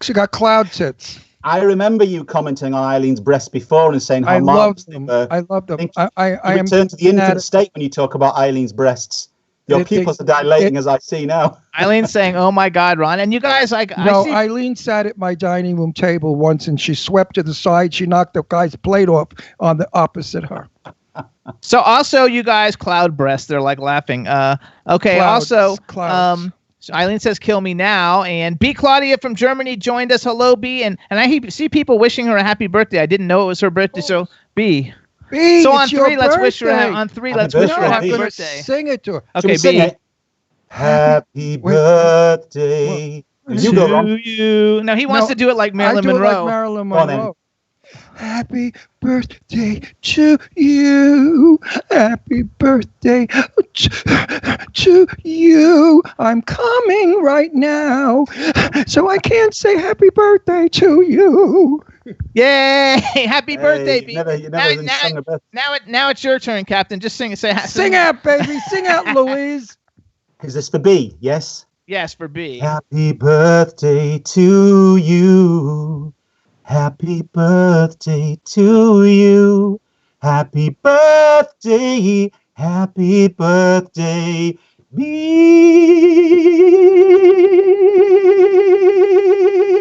S6: She got cloud tits.
S9: I remember you commenting on Eileen's breasts before and saying how
S6: I
S9: marvelous
S6: love them.
S9: they were.
S6: I love them.
S9: think
S6: I
S9: You
S6: am
S9: return to the infant
S6: fanatic.
S9: state when you talk about Eileen's breasts. Your
S6: They-
S9: pupils are dilating as I see now.
S4: Eileen's saying, "Oh my God, Ron!" And you guys, like,
S6: No,
S4: I see.
S6: Eileen sat at my dining room table once and she swept to the side. She knocked the guy's plate off on the opposite her.
S4: So also, you guys, cloud breasts. They're like laughing. Okay.
S6: Clouds,
S4: Also,
S6: clouds.
S4: so Eileen says, "Kill me now." And B. Claudia from Germany joined us. Hello, B. And see people wishing her a happy birthday. I didn't know it was her birthday. So B.
S6: B,
S4: So
S6: it's
S4: on
S6: your
S4: three, let's wish her
S6: birthday.
S4: on three.
S9: Happy
S4: Let's wish her
S9: birthday,
S4: a
S6: No,
S4: happy
S6: I'm
S9: B.
S6: gonna
S4: birthday.
S6: sing it to her.
S9: Should
S4: Okay,
S9: we sing
S4: B.
S9: it? Happy birthday. You go, Ron.
S4: To you. No, he wants
S6: No,
S4: to do it like Marilyn
S6: I do
S4: Monroe.
S6: it like Marilyn
S9: Go on then.
S6: Monroe. Happy birthday to you. Happy birthday to you. I'm coming right now, so I can't say happy birthday to you.
S4: Yay! Happy birthday,
S9: Hey,
S4: B.
S9: you never
S4: Now-
S9: even
S4: now-
S9: sung a birthday.
S4: Now it's your turn, Captain. Just sing it.
S6: Sing out, baby. Sing out, Louise.
S9: Is this for B? Yes.
S4: Yes, for B.
S9: Happy birthday to you. Happy birthday to you. Happy birthday. Happy birthday.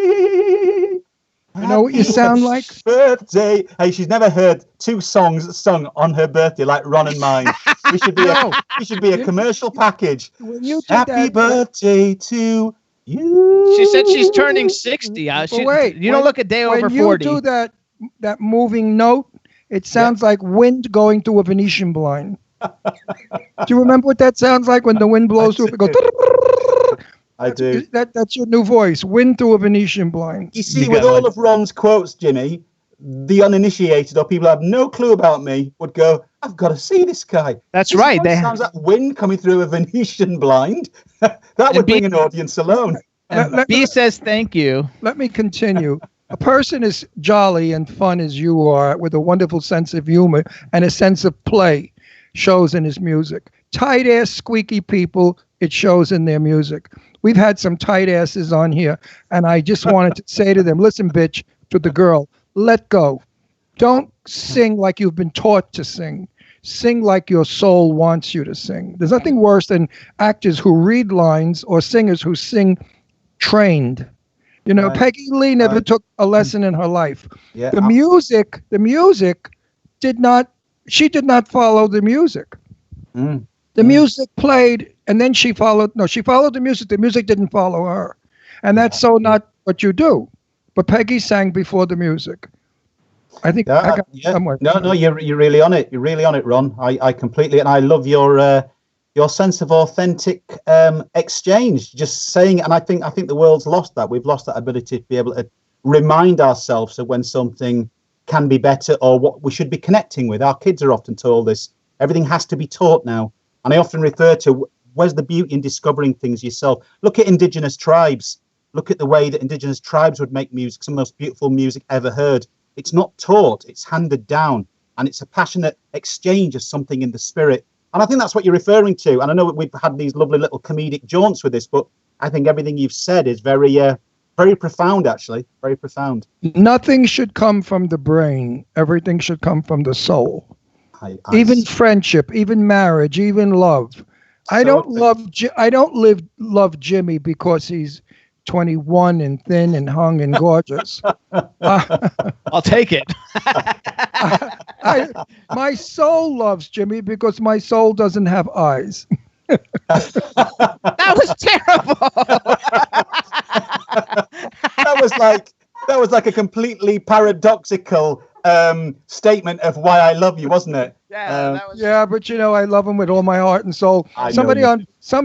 S9: Me.
S6: You know what you sound like?
S9: Birthday. Hey, she's never heard two songs sung on her birthday like Ron and mine. We should be
S6: No.
S9: we should be a commercial package.
S6: When you did
S9: Happy
S6: that,
S9: birthday to you.
S4: She said she's turning 60.
S6: But wait,
S4: you don't look a day over
S6: when you
S4: 40.
S6: do that moving note, it sounds like wind going through a Venetian blind. Do you remember what that sounds like when the wind blows through it? It goes.
S9: I do.
S6: That's your new voice. Wind through a Venetian blind.
S9: You see,
S4: You
S9: with
S4: got
S9: all
S4: it.
S9: of Ron's quotes, Jimmy, the uninitiated or people who have no clue about me would go, I've got to see this guy.
S4: That's
S9: This
S4: right.
S9: voice sounds like wind coming through a Venetian blind. That would bring an audience alone.
S6: Let-
S4: B says thank you.
S6: Let me continue. A person as jolly and fun as you are, with a wonderful sense of humor and a sense of play, shows in his music. Tight ass, squeaky people, it shows in their music. We've had some tight asses on here, and I just wanted to say to them, listen, bitch, to the girl, let go. Don't sing like you've been taught to sing. Sing like your soul wants you to sing. There's nothing worse than actors who read lines or singers who sing trained. You know,
S9: Right.
S6: Peggy Lee never
S9: Right.
S6: took a lesson in her life.
S9: Yeah,
S6: The music did not follow the music.
S9: Mm.
S6: The music played, and then she followed the music. The music didn't follow her. And that's so not what you do. But Peggy sang before the music. I think I got somewhere.
S9: No, you're really on it. You're really on it, Ron. I completely, and I love your sense of authentic exchange, just saying it. And I think the world's lost that. We've lost that ability to be able to remind ourselves of when something can be better or what we should be connecting with. Our kids are often told this. Everything has to be taught now. And I often refer to, where's the beauty in discovering things yourself? Look at indigenous tribes. Look at the way that indigenous tribes would make music, some of the most beautiful music ever heard. It's not taught, it's handed down. And it's a passionate exchange of something in the spirit. And I think that's what you're referring to. And I know we've had these lovely little comedic jaunts with this, but I think everything you've said is very, very profound. Actually, very profound.
S6: Nothing should come from the brain. Everything should come from the soul. Even friendship, even marriage, even love. I don't love Jimmy because he's 21 and thin and hung and gorgeous.
S4: I'll take it.
S6: My soul loves Jimmy because my soul doesn't have eyes.
S4: That was terrible.
S9: that was like a completely paradoxical statement of why I love you, wasn't it?
S6: Yeah, but I love him with all my heart and soul. Some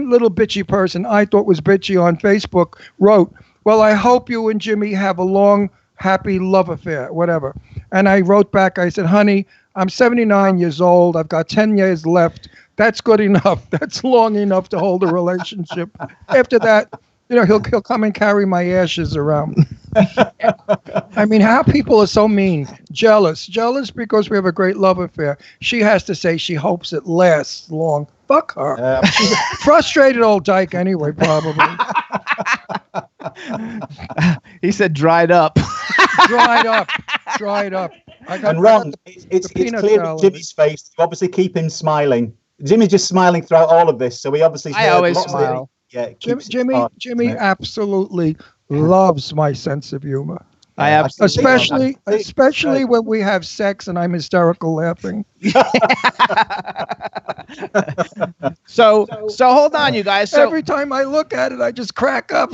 S6: little bitchy person I thought was bitchy on Facebook wrote, "Well, I hope you and Jimmy have a long, happy love affair," whatever. And I wrote back, I said, "Honey, I'm 79 years old. I've got 10 years left. That's good enough. That's long enough to hold a relationship. After that, he'll come and carry my ashes around." I mean, how people are so mean. Jealous because we have a great love affair. She has to say she hopes it lasts long. Fuck her. She's a frustrated old dyke anyway, probably.
S4: He said dried up.
S6: Dried up.
S9: And Ron, it's clear in Jimmy's face. You obviously keep him smiling. Jimmy's just smiling throughout all of this, so we obviously.
S4: I always smile.
S6: Jimmy absolutely loves my sense of humor.
S4: I absolutely
S6: especially when we have sex and I'm hysterical laughing.
S4: So hold on, you guys. So
S6: every time I look at it, I just crack up.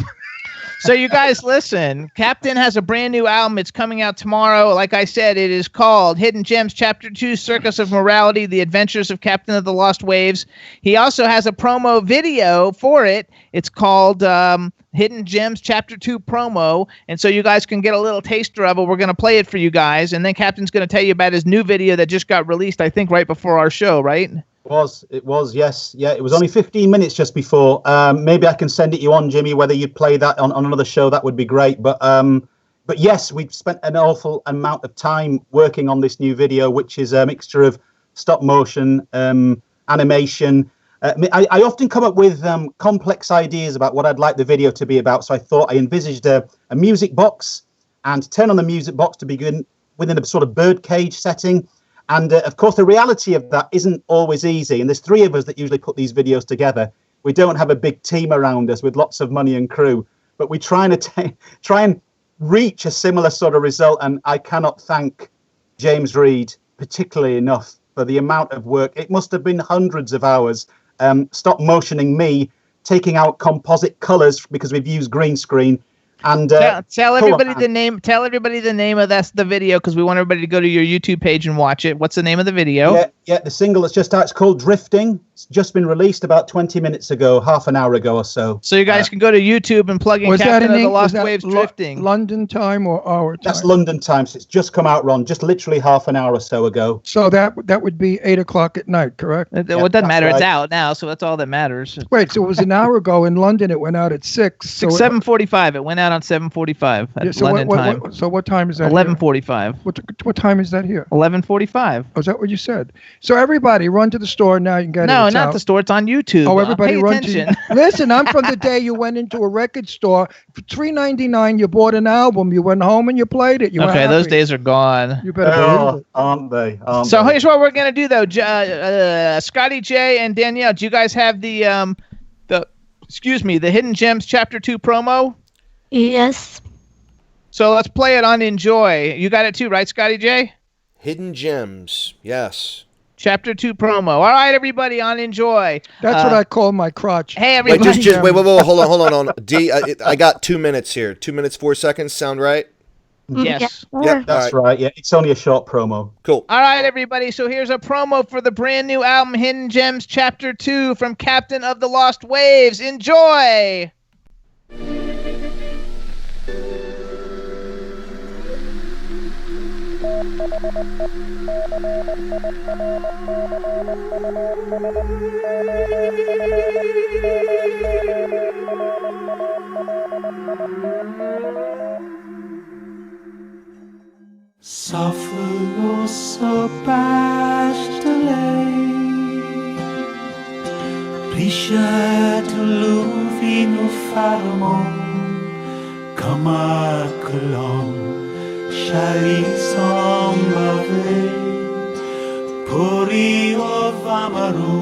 S4: So you guys listen, Captain has a brand new album. It's coming out tomorrow. Like I said, it is called Hidden Gems Chapter 2, Circus of Morality, The Adventures of Captain of the Lost Waves. He also has a promo video for it. It's called Hidden Gems Chapter 2 Promo. And so you guys can get a little taster of it. We're going to play it for you guys. And then Captain's going to tell you about his new video that just got released, I think, right before our show, right?
S9: It was, yes. Yeah, it was only 15 minutes just before. Maybe I can send it you on, Jimmy, whether you'd play that on another show, that would be great. But yes, we've spent an awful amount of time working on this new video, which is a mixture of stop motion, animation. I often come up with complex ideas about what I'd like the video to be about. So I thought I envisaged a music box and turn on the music box to begin within a sort of birdcage setting. And of course, the reality of that isn't always easy. And there's three of us that usually put these videos together. We don't have a big team around us with lots of money and crew, but we try and reach a similar sort of result. And I cannot thank James Reed particularly enough for the amount of work. It must have been hundreds of hours. Stop motioning me, taking out composite colors because we've used green screen. And
S4: tell everybody the name. Tell everybody the name of the video because we want everybody to go to your YouTube page and watch it. What's the name of the video?
S9: Yeah. The single that's just out. It's called Drifting. It's just been released about 20 minutes ago, half an hour ago or so.
S4: So you guys can go to YouTube and plug in Captain of the Lost Waves Drifting.
S6: London time or our time?
S9: That's London time. So it's just come out, Ron. Just literally half an hour or so ago.
S6: So that would be 8:00 at night, correct?
S4: It doesn't matter. Right. It's out now, so that's all that matters.
S6: Wait, so it was an hour ago in London. It went out at 6. So
S4: 7:45. It went out on 7:45 at London time.
S6: So what time is that?
S4: 11:45.
S6: What time is that here?
S4: 11:45.
S6: Oh, is that what you said? So everybody run to the store now. You can get it.
S4: No, not the store. It's on YouTube.
S6: Oh, everybody
S4: pay
S6: run
S4: attention.
S6: Listen, I'm from the day you went into a record store for $3.99. You bought an album. You went home and you played it.
S4: Okay, those days are gone.
S6: You better believe it.
S9: Aren't they?
S4: So here's what we're gonna do though. Scotty J and Danielle, do you guys have the Hidden Gems Chapter 2 promo?
S2: Yes.
S4: So let's play it on Enjoy. You got it too, right, Scotty J?
S5: Hidden Gems, yes.
S4: Chapter 2 promo. All right, everybody, on Enjoy.
S6: That's what I call my crotch.
S4: Hey, everybody.
S5: Wait, hold on. D, I got 2 minutes here. 2 minutes, 4 seconds. Sound right?
S4: Yes.
S5: Yep,
S9: that's right. Yeah, it's only a short promo.
S5: Cool.
S4: All right, everybody. So here's a promo for the brand new album, Hidden Gems Chapter 2 from Captain of the Lost Waves. Enjoy.
S8: Soffolo sopaștele Plișat luvinul faramon kama kalon shali sambave puri ovamaru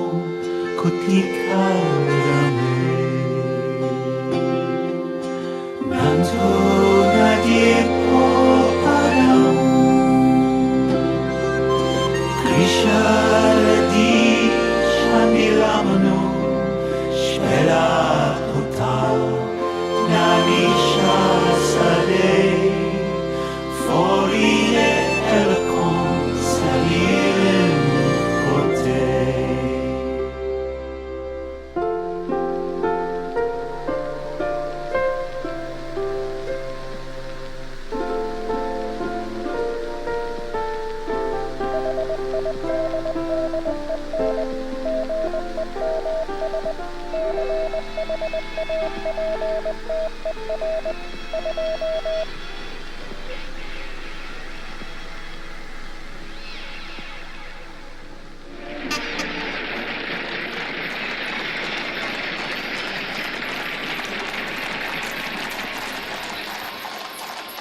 S8: kutikarame nanto nadir param krishaladi shandiramano shpela Nanisha Sade Folie Eloquent Salim Corte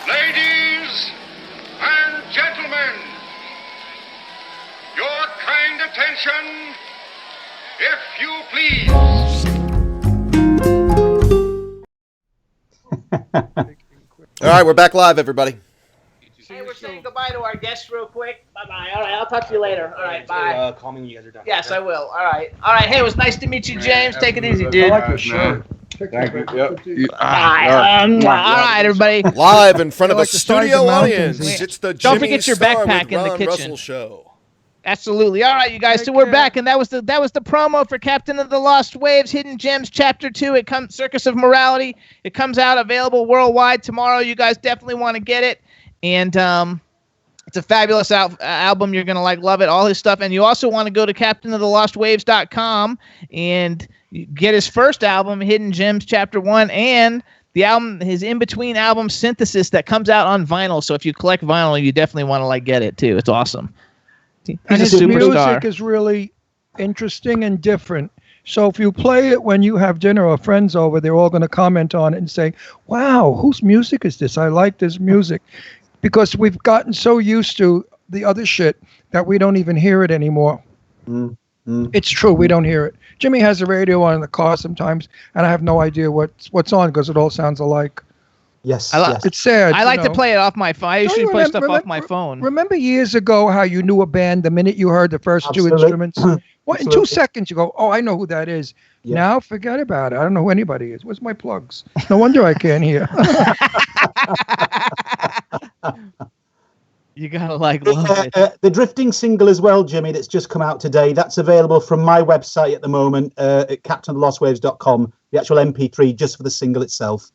S10: Ladies and gentlemen, your kind attention, if you please.
S5: All right, we're back live, everybody.
S4: Hey, we're saying goodbye to our guests real quick. Bye-bye. All right, I'll talk to you later. All right, bye.
S7: Call me when you guys are done.
S4: Yes, I will. All right. All right. Hey, it was nice to meet you, James. Take it easy, dude.
S6: I like your shirt.
S7: Thank you. Yep.
S4: Bye. All right, everybody.
S5: Live in front of
S6: Like
S5: a
S6: the size of
S5: studio
S6: mountains.
S5: audience. It's the
S4: Don't
S5: Jimmy
S4: forget your
S5: Star
S4: backpack
S5: with
S4: in the
S5: Ron
S4: kitchen.
S5: Russell show.
S4: Absolutely. All right, you guys. So we're back, and that was the promo for Captain of the Lost Waves, Hidden Gems, Chapter 2. It comes Circus of Morality. It comes out available worldwide tomorrow. You guys definitely want to get it, and it's a fabulous album. You're gonna love it. All his stuff, and you also want to go to CaptainOfTheLostWaves.com and get his first album, Hidden Gems, Chapter 1, and the album, his in-between album, Synthesis, that comes out on vinyl. So if you collect vinyl, you definitely want to get it too. It's awesome. He's
S6: And
S4: a
S6: his
S4: superstar.
S6: music is really interesting and different. So if you play it when you have dinner or friends over, they're all going to comment on it and say, wow, whose music is this? I like this music. Because we've gotten so used to the other shit that we don't even hear it anymore. It's true, we don't hear it. Jimmy has a radio on in the car sometimes, and I have no idea what's on because it all sounds alike.
S9: Yes,
S4: yes.
S6: It's sad.
S4: I like to play it off my phone. I usually play stuff off my phone.
S6: Remember years ago how you knew a band the minute you heard the first two
S9: Absolutely.
S6: instruments? What, in 2
S9: Absolutely.
S6: seconds you go, oh, I know who that is.
S9: Yeah.
S6: Now forget about it. I don't know who anybody is. Where's my plugs? No wonder I can't hear.
S4: You gotta love it.
S9: The Drifting single as well, Jimmy, that's just come out today. That's available from my website at the moment at CaptainOfTheLostWaves.com. The actual MP3 just for the single itself.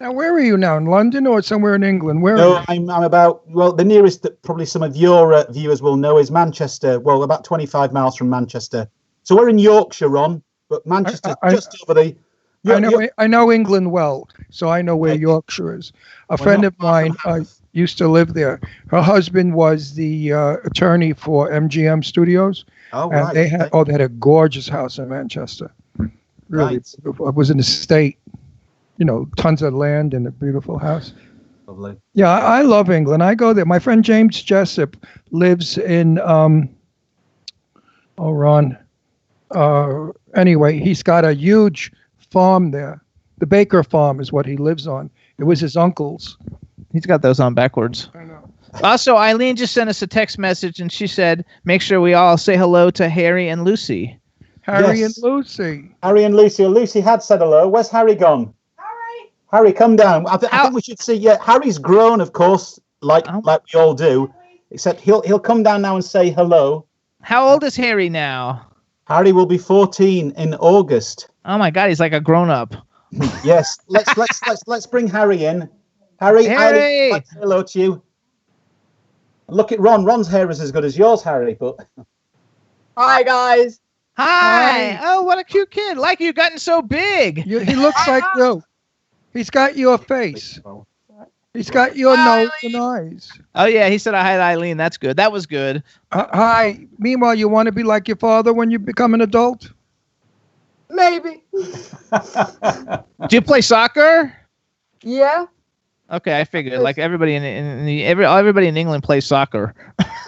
S6: Now, where are you now? In London or somewhere in England? Where
S9: No,
S6: are you?
S9: I'm about, well, the nearest that probably some of your viewers will know is Manchester. Well, about 25 miles from Manchester. So we're in Yorkshire, Ron, but Manchester's just over the...
S6: I know England well, so I know where Yorkshire is. A friend of mine used to live there. Her husband was the attorney for MGM Studios.
S9: Oh,
S6: and
S9: right.
S6: they had they had a gorgeous house in Manchester. Really, it was an estate. You know, tons of land and a beautiful house.
S9: Lovely.
S6: Yeah, I love England. I go there. My friend James Jessup lives in Ron. Anyway, he's got a huge farm there. The Baker Farm is what he lives on. It was his uncle's.
S4: He's got those on backwards.
S6: I know.
S4: Also, Eileen just sent us a text message, and she said, make sure we all say hello to Harry and Lucy.
S6: Harry
S9: Yes.
S6: and Lucy.
S9: Harry and Lucy. Lucy had said hello. Where's Harry gone? Harry, come down. I think we should see. Yeah, Harry's grown, of course, like we all do. Except he'll come down now and say hello.
S4: How old is Harry now?
S9: Harry will be 14 in August.
S4: Oh my God, he's like a grown-up.
S9: Yes, let's bring Harry in. Harry, I'd like to say hello to you. Look at Ron. Ron's hair is as good as yours, Harry. But
S11: hi, guys.
S4: Hi. Oh, what a cute kid! Like you gotten so big.
S6: He looks like you. He's got your face. He's got your nose and eyes.
S4: Oh yeah, he said I had Eileen. That's good. That was good.
S6: Hi. Meanwhile, you want to be like your father when you become an adult?
S11: Maybe.
S4: Do you play soccer?
S11: Yeah,
S4: Okay, I figured. Like everybody everybody in England plays soccer.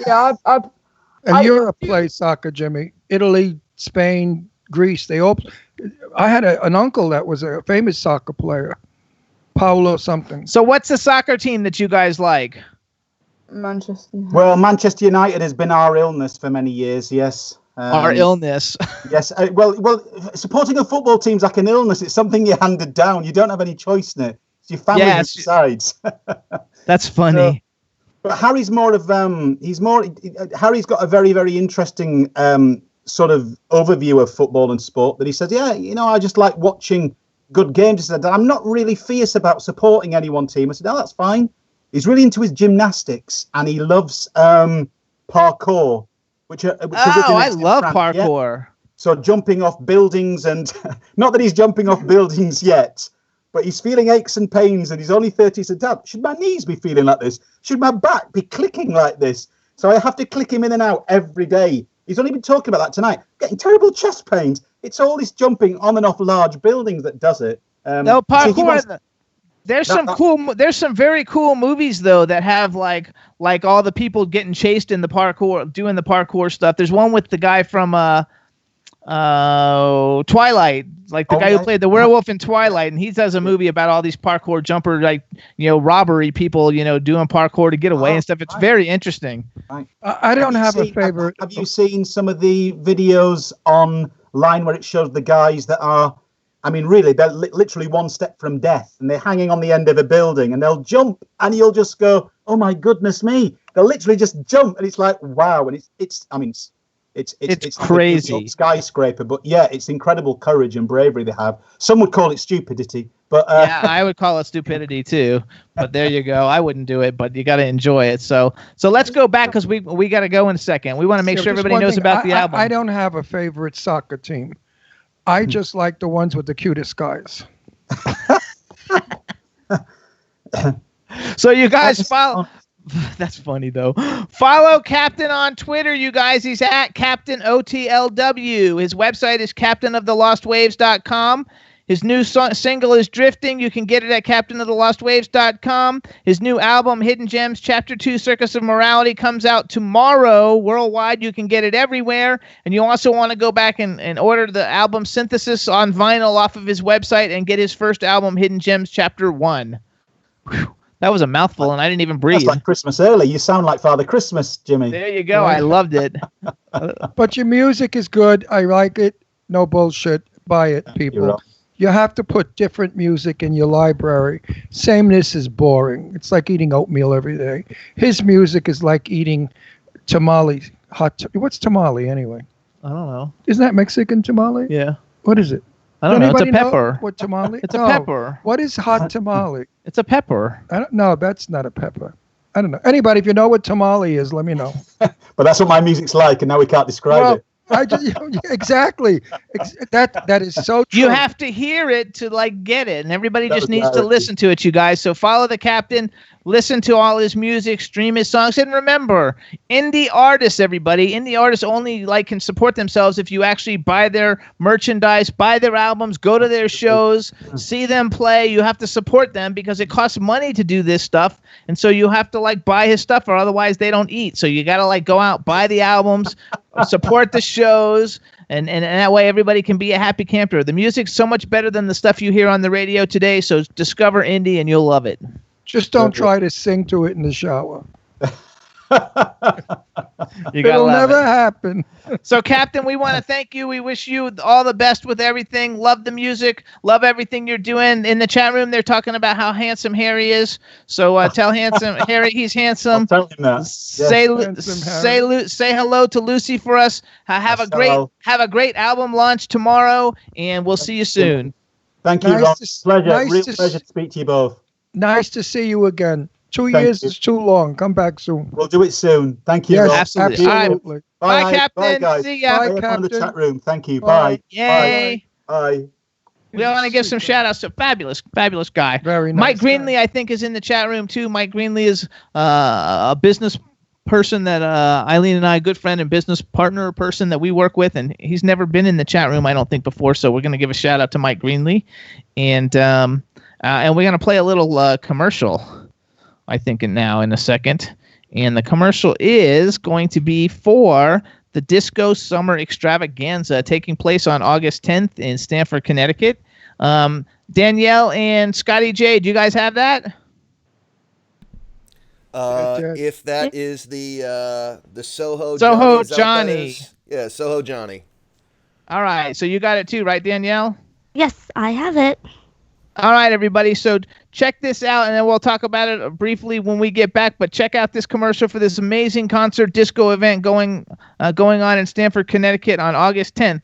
S11: yeah.
S6: And Europe plays soccer, Jimmy. Italy, Spain, Greece. They all. I had an uncle that was a famous soccer player, Paolo something.
S4: So what's the soccer team that you guys like?
S11: Manchester.
S9: Well, Manchester United has been our illness for many years. Yes.
S4: Our illness.
S9: Yes. Well, supporting a football team's like an illness. It's something you're handed down. You don't have any choice in it. It's your family who decides.
S4: That's funny.
S9: But Harry's more of Harry's got a very, very interesting sort of overview of football and sport that he says, yeah, I just like watching good games. He said, I'm not really fierce about supporting any one team. I said, that's fine. He's really into his gymnastics and he loves parkour, which
S4: I love parkour.
S9: Yeah. So jumping off buildings and not that he's jumping off buildings yet, but he's feeling aches and pains and he's only 30. He said, Dad, should my knees be feeling like this? Should my back be clicking like this? So I have to click him in and out every day. He's only been talking about that tonight. Getting terrible chest pains. It's all this jumping on and off large buildings that does it.
S4: No, parkour. There's some very cool movies though that have like all the people getting chased in the parkour, doing the parkour stuff. There's one with the guy from Twilight, like the guy who played the werewolf in Twilight, and he does a movie about all these parkour jumper, robbery people, doing parkour to get away and stuff. It's very interesting.
S6: I don't have a favorite.
S9: Have you seen some of the videos online where it shows the guys that are, really, they're literally one step from death and they're hanging on the end of a building and they'll jump and you'll just go, oh my goodness me. They'll literally just jump and it's like, wow. And it's
S4: crazy.
S9: Like a skyscraper, but yeah, it's incredible courage and bravery they have. Some would call it stupidity, but
S4: yeah, I would call it stupidity too. But there you go. I wouldn't do it, but you got to enjoy it. So let's go back because we got to go in a second. We want to make sure everybody knows about the album.
S6: I don't have a favorite soccer team. I just like the ones with the cutest guys.
S4: So you guys follow. That's funny though. Follow Captain on Twitter, you guys. He's at Captain OTLW. His website is captainofthelostwaves.com. His new single is Drifting. You can get it at captainofthelostwaves.com. His new album, Hidden Gems, Chapter 2, Circus of Morality, comes out tomorrow worldwide. You can get it everywhere. And you also want to go back and order the album Synthesis on vinyl off of his website and get his first album, Hidden Gems, Chapter 1. Whew. That was a mouthful, and I didn't even breathe.
S9: That's like Christmas early. You sound like Father Christmas, Jimmy.
S4: There you go. I loved it.
S6: But your music is good. I like it. No bullshit. Buy it, people. You have to put different music in your library. Sameness is boring. It's like eating oatmeal every day. His music is like eating tamale. What's tamale anyway?
S4: I don't know.
S6: Isn't that Mexican tamale?
S4: Yeah.
S6: What is it?
S4: I don't know. It's a pepper.
S6: What tamale?
S4: It's a pepper.
S6: What is hot tamale?
S4: It's a pepper.
S6: I don't know. That's not a pepper. I don't know. Anybody, if you know what tamale is, let me know.
S9: But that's what my music's like, and now we can't describe it.
S6: Exactly. That is so true.
S4: You have to hear it to get it, and everybody just needs to listen to it, you guys. So follow the Captain, listen to all his music, stream his songs, and remember, indie artists, everybody, indie artists only can support themselves if you actually buy their merchandise, buy their albums, go to their shows, see them play. You have to support them because it costs money to do this stuff, and so you have to buy his stuff, or otherwise they don't eat. So you got to go out, buy the albums, support the shows, and that way everybody can be a happy camper. The music's so much better than the stuff you hear on the radio today, so discover indie and you'll love it.
S6: Just don't try to sing to it in the shower.
S4: It'll
S6: never happen.
S4: So, Captain, we want to thank you. We wish you all the best with everything. Love the music. Love everything you're doing. In the chat room, they're talking about how handsome Harry is. So tell handsome Harry he's handsome.
S9: I'll tell him that.
S4: Say hello to Lucy for us. Have a great album launch tomorrow, and we'll see you soon.
S9: Thank you, Ron. Pleasure. Pleasure to speak to you both.
S6: Nice to see you again. 2 years is too long. Come back soon.
S9: We'll do it soon. Thank you.
S6: Yes, absolutely.
S4: Bye, Captain.
S9: Bye, guys.
S4: See ya.
S9: Bye, Captain. In the chat room. Thank you. Bye.
S4: Yay.
S9: Bye.
S4: We want to give some shout outs to fabulous guy.
S6: Very nice.
S4: Mike Greenlee, I think, is in the chat room too. Mike Greenlee is a business person that Eileen and I, a good friend and business partner person that we work with, and he's never been in the chat room, I don't think, before. So we're going to give a shout out to Mike Greenlee, and we're going to play a little commercial, I think, in a second. And the commercial is going to be for the Disco Summer Extravaganza taking place on August 10th in Stamford, Connecticut. Danielle and Scotty J, do you guys have that?
S5: If that is the Soho
S4: Johnny, is that what that
S5: Johnny.
S4: is?
S5: Yeah, Soho Johnny.
S4: All right, so you got it too, right, Danielle?
S2: Yes, I have it.
S4: All right, everybody. So check this out, and then we'll talk about it briefly when we get back. But check out this commercial for this amazing concert disco event going on in Stamford, Connecticut on August 10th.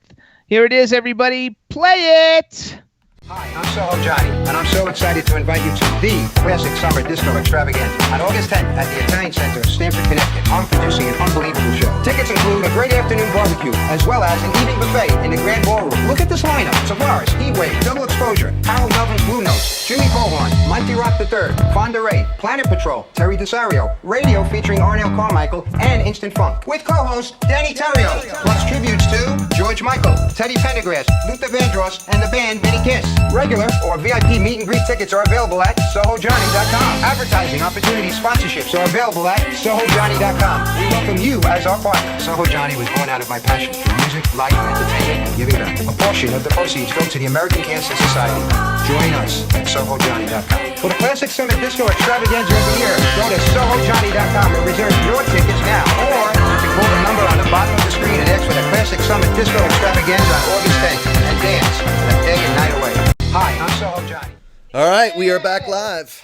S4: Here it is, everybody. Play it!
S12: Hi, I'm Soho Johnny, and I'm so excited to invite you to the Classic Summer Disco Extravaganza on August 10th at the Italian Center of Stamford, Connecticut. I'm producing an unbelievable show. Tickets include a great afternoon barbecue, as well as an evening buffet in the Grand Ballroom. Look at this lineup: Tavares, Heatwave, Double Exposure, Harold Melvin's Blue Notes, Jimmy Bohorn, Monty Rock III, Fonda Ray, Planet Patrol, Terry DeSario, Radio featuring Arnel Carmichael, and Instant Funk, with co-host Danny Terrio, plus tributes to George Michael, Teddy Pendergrass, Luther Vandross, and the band Vinnie Kiss. Regular or VIP meet and greet tickets are available at SohoJohnny.com. Advertising opportunities, sponsorships are available at SohoJohnny.com. We welcome you as our partner. Soho Johnny was born out of my passion for music, life, entertainment, and giving back. A portion of the proceeds go to the American Cancer Society. Join us at SohoJohnny.com. For the Classic Summer Disco Extravaganza of the year, go to SohoJohnny.com and reserve your tickets now. Or you can call the number on the bottom of the screen and ask for the Classic Summer Disco Extravaganza on August 10th and dance that day and night away. Hi, I'm Soho Johnny.
S5: All right, we are back live.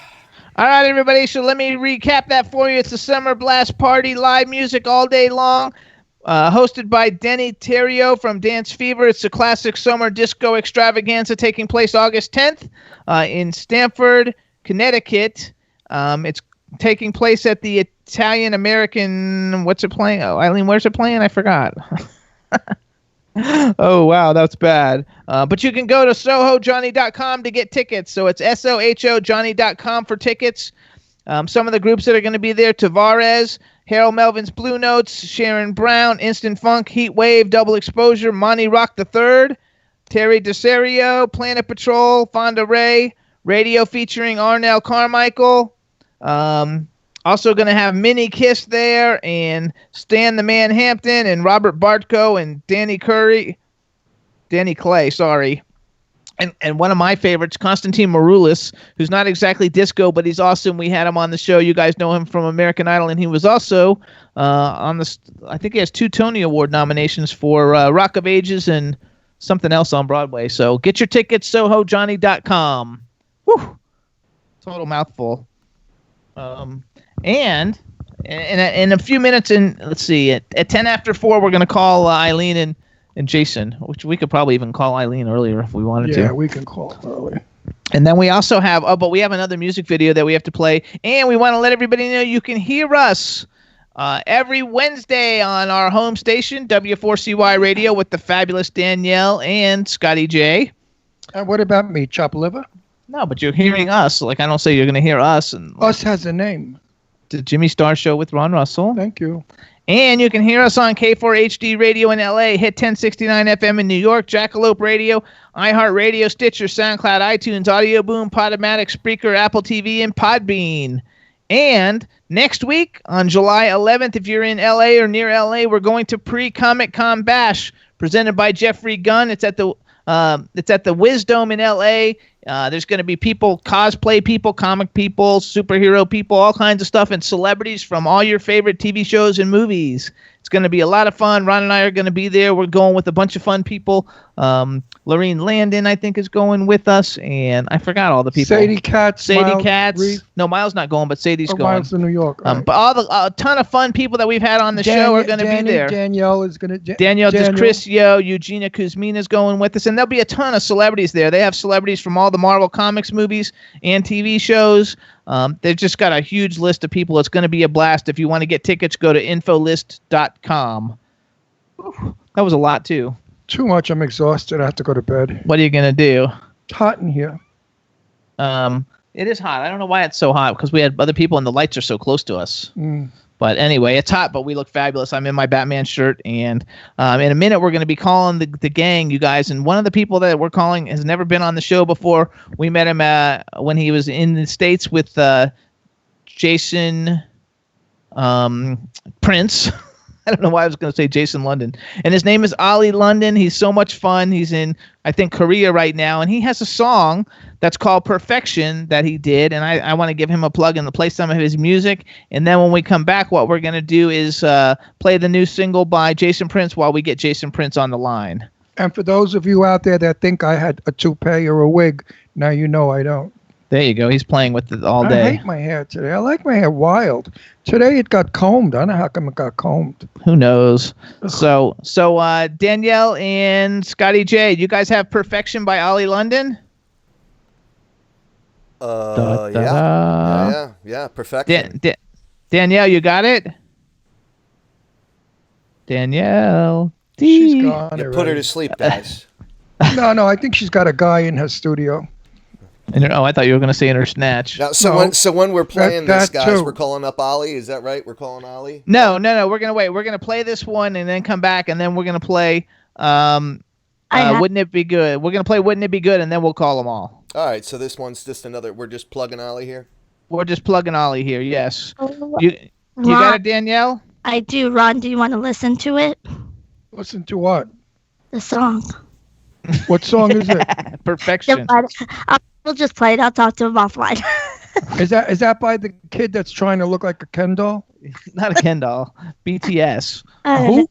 S4: All right, everybody. So let me recap that for you. It's the Summer Blast Party, live music all day long, hosted by Denny Terrio from Dance Fever. It's the Classic Summer Disco Extravaganza taking place August 10th in Stamford, Connecticut. It's taking place at the Italian American. What's it playing? Oh, Eileen, where's it playing? I forgot. Oh, wow, that's bad. But you can go to SohoJohnny.com to get tickets. So it's SohoJohnny.com for tickets. Some of the groups that are going to be there: Tavares, Harold Melvin's Blue Notes, Sharon Brown, Instant Funk, Heat Wave, Double Exposure, Monty Rock III, Terry DeSario, Planet Patrol, Fonda Ray, Radio featuring Arnel Carmichael. Also going to have Minnie Kiss there, and Stan the Man Hampton, and Robert Bartko, and Danny Clay, sorry. And one of my favorites, Konstantin Maroulis, who's not exactly disco, but he's awesome. We had him on the show. You guys know him from American Idol, and he was also on the. I think he has 2 Tony Award nominations for Rock of Ages and something else on Broadway. So get your tickets, SohoJohnny.com. Whew. Total mouthful. And in a few minutes, let's see, at 10 after 4, we're going to call Eileen and Jason, which we could probably even call Eileen earlier if we wanted to.
S6: Yeah, we can call early.
S4: And then we also have, but we have another music video that we have to play. And we want to let everybody know you can hear us every Wednesday on our home station, W4CY Radio, with the fabulous Danielle and Scotty J.
S6: And what about me, Chop Liver?
S4: No, but you're hearing us. Like, I don't say you're going to hear us. And
S6: Us has a name.
S4: The Jimmy Star Show with Ron Russell.
S6: Thank you.
S4: And you can hear us on K4HD Radio in LA, Hit 1069 FM in New York, Jackalope Radio, iHeartRadio, Stitcher, SoundCloud, iTunes, Audio Boom, Podomatic, Spreaker, Apple TV, and Podbean. And next week on July 11th, if you're in LA or near LA, we're going to Pre-Comic-Con Bash presented by Jeffrey Gunn. It's at the Wisdom in LA. There's going to be people, cosplay people, comic people, superhero people, all kinds of stuff, and celebrities from all your favorite TV shows and movies. It's going to be a lot of fun. Ron and I are going to be there. We're going with a bunch of fun people. Lorene Landon, I think, is going with us, and I forgot all the people.
S6: Sadie Katz.
S4: Katz. No, Miles not going, but Sadie's going.
S6: Miles in New York. Right.
S4: But a ton of fun people that we've had on the show are going to be there.
S6: Danielle is going to.
S4: Danielle Chris Yo, Eugenia Kuzmina is going with us, and there'll be a ton of celebrities there. They have celebrities from all the Marvel Comics movies and TV shows. They've just got a huge list of people. It's going to be a blast. If you want to get tickets, go to infolist.com. That was a lot, too.
S6: Too much. I'm exhausted. I have to go to bed.
S4: What are you going to do?
S6: It's hot in here.
S4: It is hot. I don't know why it's so hot, because we had other people and the lights are so close to us. But anyway, it's hot, but we look fabulous. I'm in my Batman shirt, and in a minute we're going to be calling the gang, you guys. And one of the people that we're calling has never been on the show before. We met him when he was in the States with Jason Prince. I don't know why I was going to say Jason London. And his name is Ollie London. He's so much fun. He's in, I think, Korea right now. And he has a song that's called Perfection that he did. And I want to give him a plug and play some of his music. And then when we come back, what we're going to do is play the new single by Jason Prince while we get Jason Prince on the line.
S6: And for those of you out there that think I had a toupee or a wig, now you know I don't.
S4: There you go. He's playing with it all day.
S6: I hate my hair today. I like my hair wild. Today it got combed. I don't know how come it got combed.
S4: Who knows? So Danielle and Scotty J, you guys have Perfection by Ollie London?
S5: Yeah, Perfection.
S4: Danielle, you got it? Danielle.
S6: She's gone.
S5: You put her to sleep, guys.
S6: No, I think she's got a guy in her studio.
S4: I thought you were going to say in her snatch.
S5: Now, when we're playing this, guys,
S6: too.
S5: we're calling up Ollie. Is that right? We're calling Ollie?
S4: No. We're going to wait. We're going to play this one and then come back, and then we're going to play Wouldn't It Be Good? We're going to play Wouldn't It Be Good, and then we'll call them all.
S5: All right, so this one's just another. We're just plugging Ollie here?
S4: We're just plugging Ollie here, yes. You got it, Danielle?
S2: I do. Ron, do you want to listen to it?
S6: Listen to what?
S2: The song.
S6: What song is it?
S4: Perfection.
S2: We'll just play it. I'll talk to him offline.
S6: Is that by the kid that's trying to look like a Ken doll?
S4: Not a Ken doll. BTS.
S6: Who?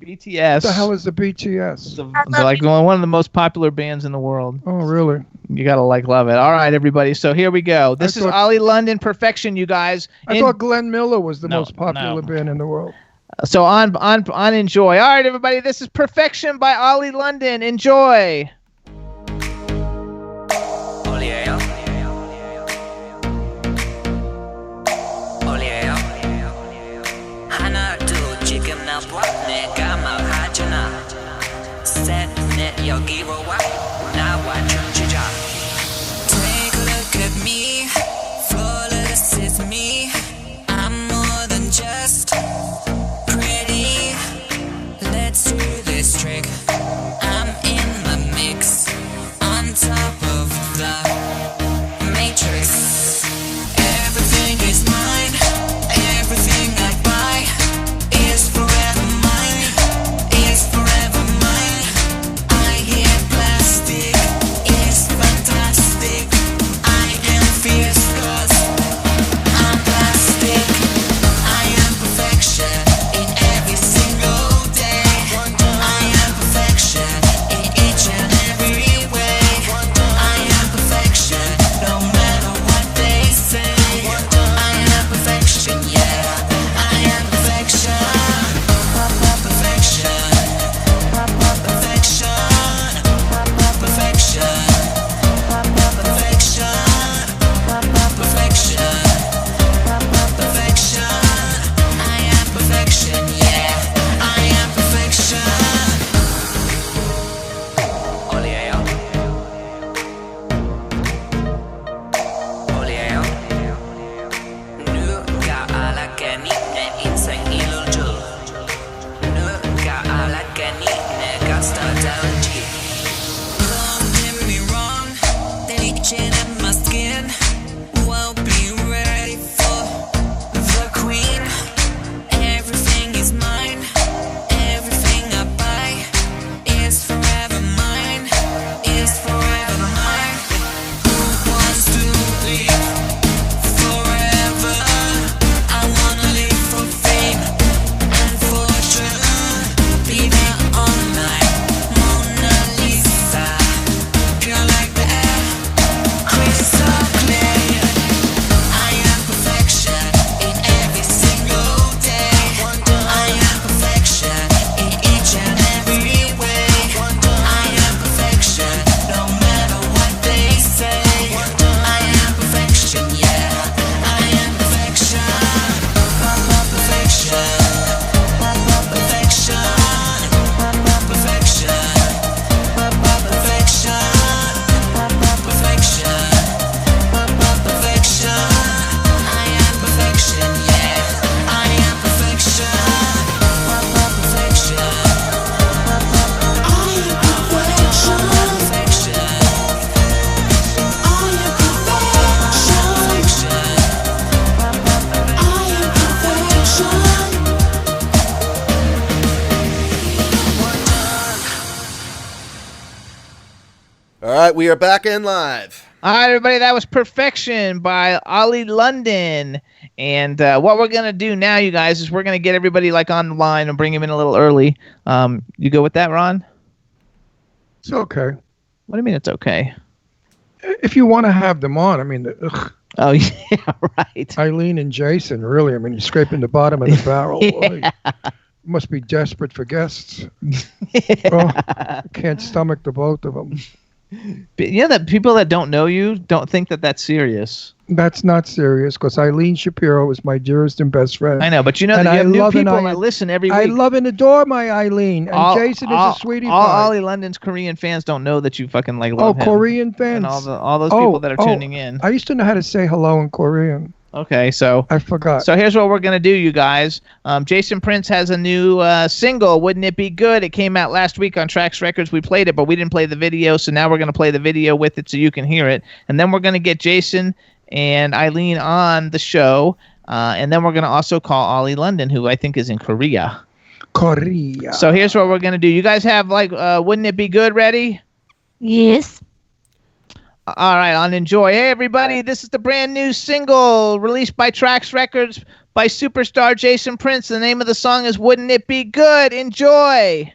S4: BTS.
S6: What the hell is the BTS?
S4: They're like one of the most popular bands in the world.
S6: Oh, really?
S4: You gotta love it. All right, everybody. So here we go. This is Ollie London, Perfection, you guys.
S6: I thought Glenn Miller was the most popular band in the world.
S4: So on Enjoy. All right, everybody. This is Perfection by Ollie London. Enjoy.
S13: 여기와 나와 춤추자. Take a look at me, flawless is me. I'm more than just pretty. Let's do this trick. I'm in the mix.
S5: right, we are back in live.
S4: All right, everybody, that was Perfection by Ollie London. And what we're going to do now, you guys, is we're going to get everybody like on the line and bring him in a little early. You go with that, Ron?
S6: It's okay.
S4: What do you mean it's okay?
S6: If you want to have them on, I mean, ugh.
S4: Oh, yeah, right.
S6: Eileen and Jason, really. I mean, you're scraping the bottom of the barrel.
S4: Yeah.
S6: Boy. Must be desperate for guests. Oh, I can't stomach the both of them.
S4: But you know that people that don't know you don't think that that's serious.
S6: That's not serious, because Eileen Shapiro is my dearest and best friend.
S4: I know, but you know that you have new people that listen every week.
S6: I love and adore my Eileen, and Jason is a sweetie
S4: all
S6: pie.
S4: Ollie London's Korean fans don't know that you fucking like love him.
S6: Oh, Korean fans.
S4: And all those people that are tuning in.
S6: I used to know how to say hello in Korean.
S4: Okay, so
S6: I forgot.
S4: So here's what we're gonna do, you guys. Jason Prince has a new single. Wouldn't it be good? It came out last week on Trax Records. We played it, but we didn't play the video. So now we're gonna play the video with it so you can hear it, and then we're gonna get Jason and Eileen on the show, and then we're gonna also call Ollie London, who I think is in Korea.
S6: Korea.
S4: So here's what we're gonna do. You guys have like, wouldn't it be good? Ready?
S2: Yes.
S4: All right, on enjoy. Hey, everybody, this is the brand new single released by Trax Records by superstar Jason Prince. The name of the song is Wouldn't It Be Good? Enjoy.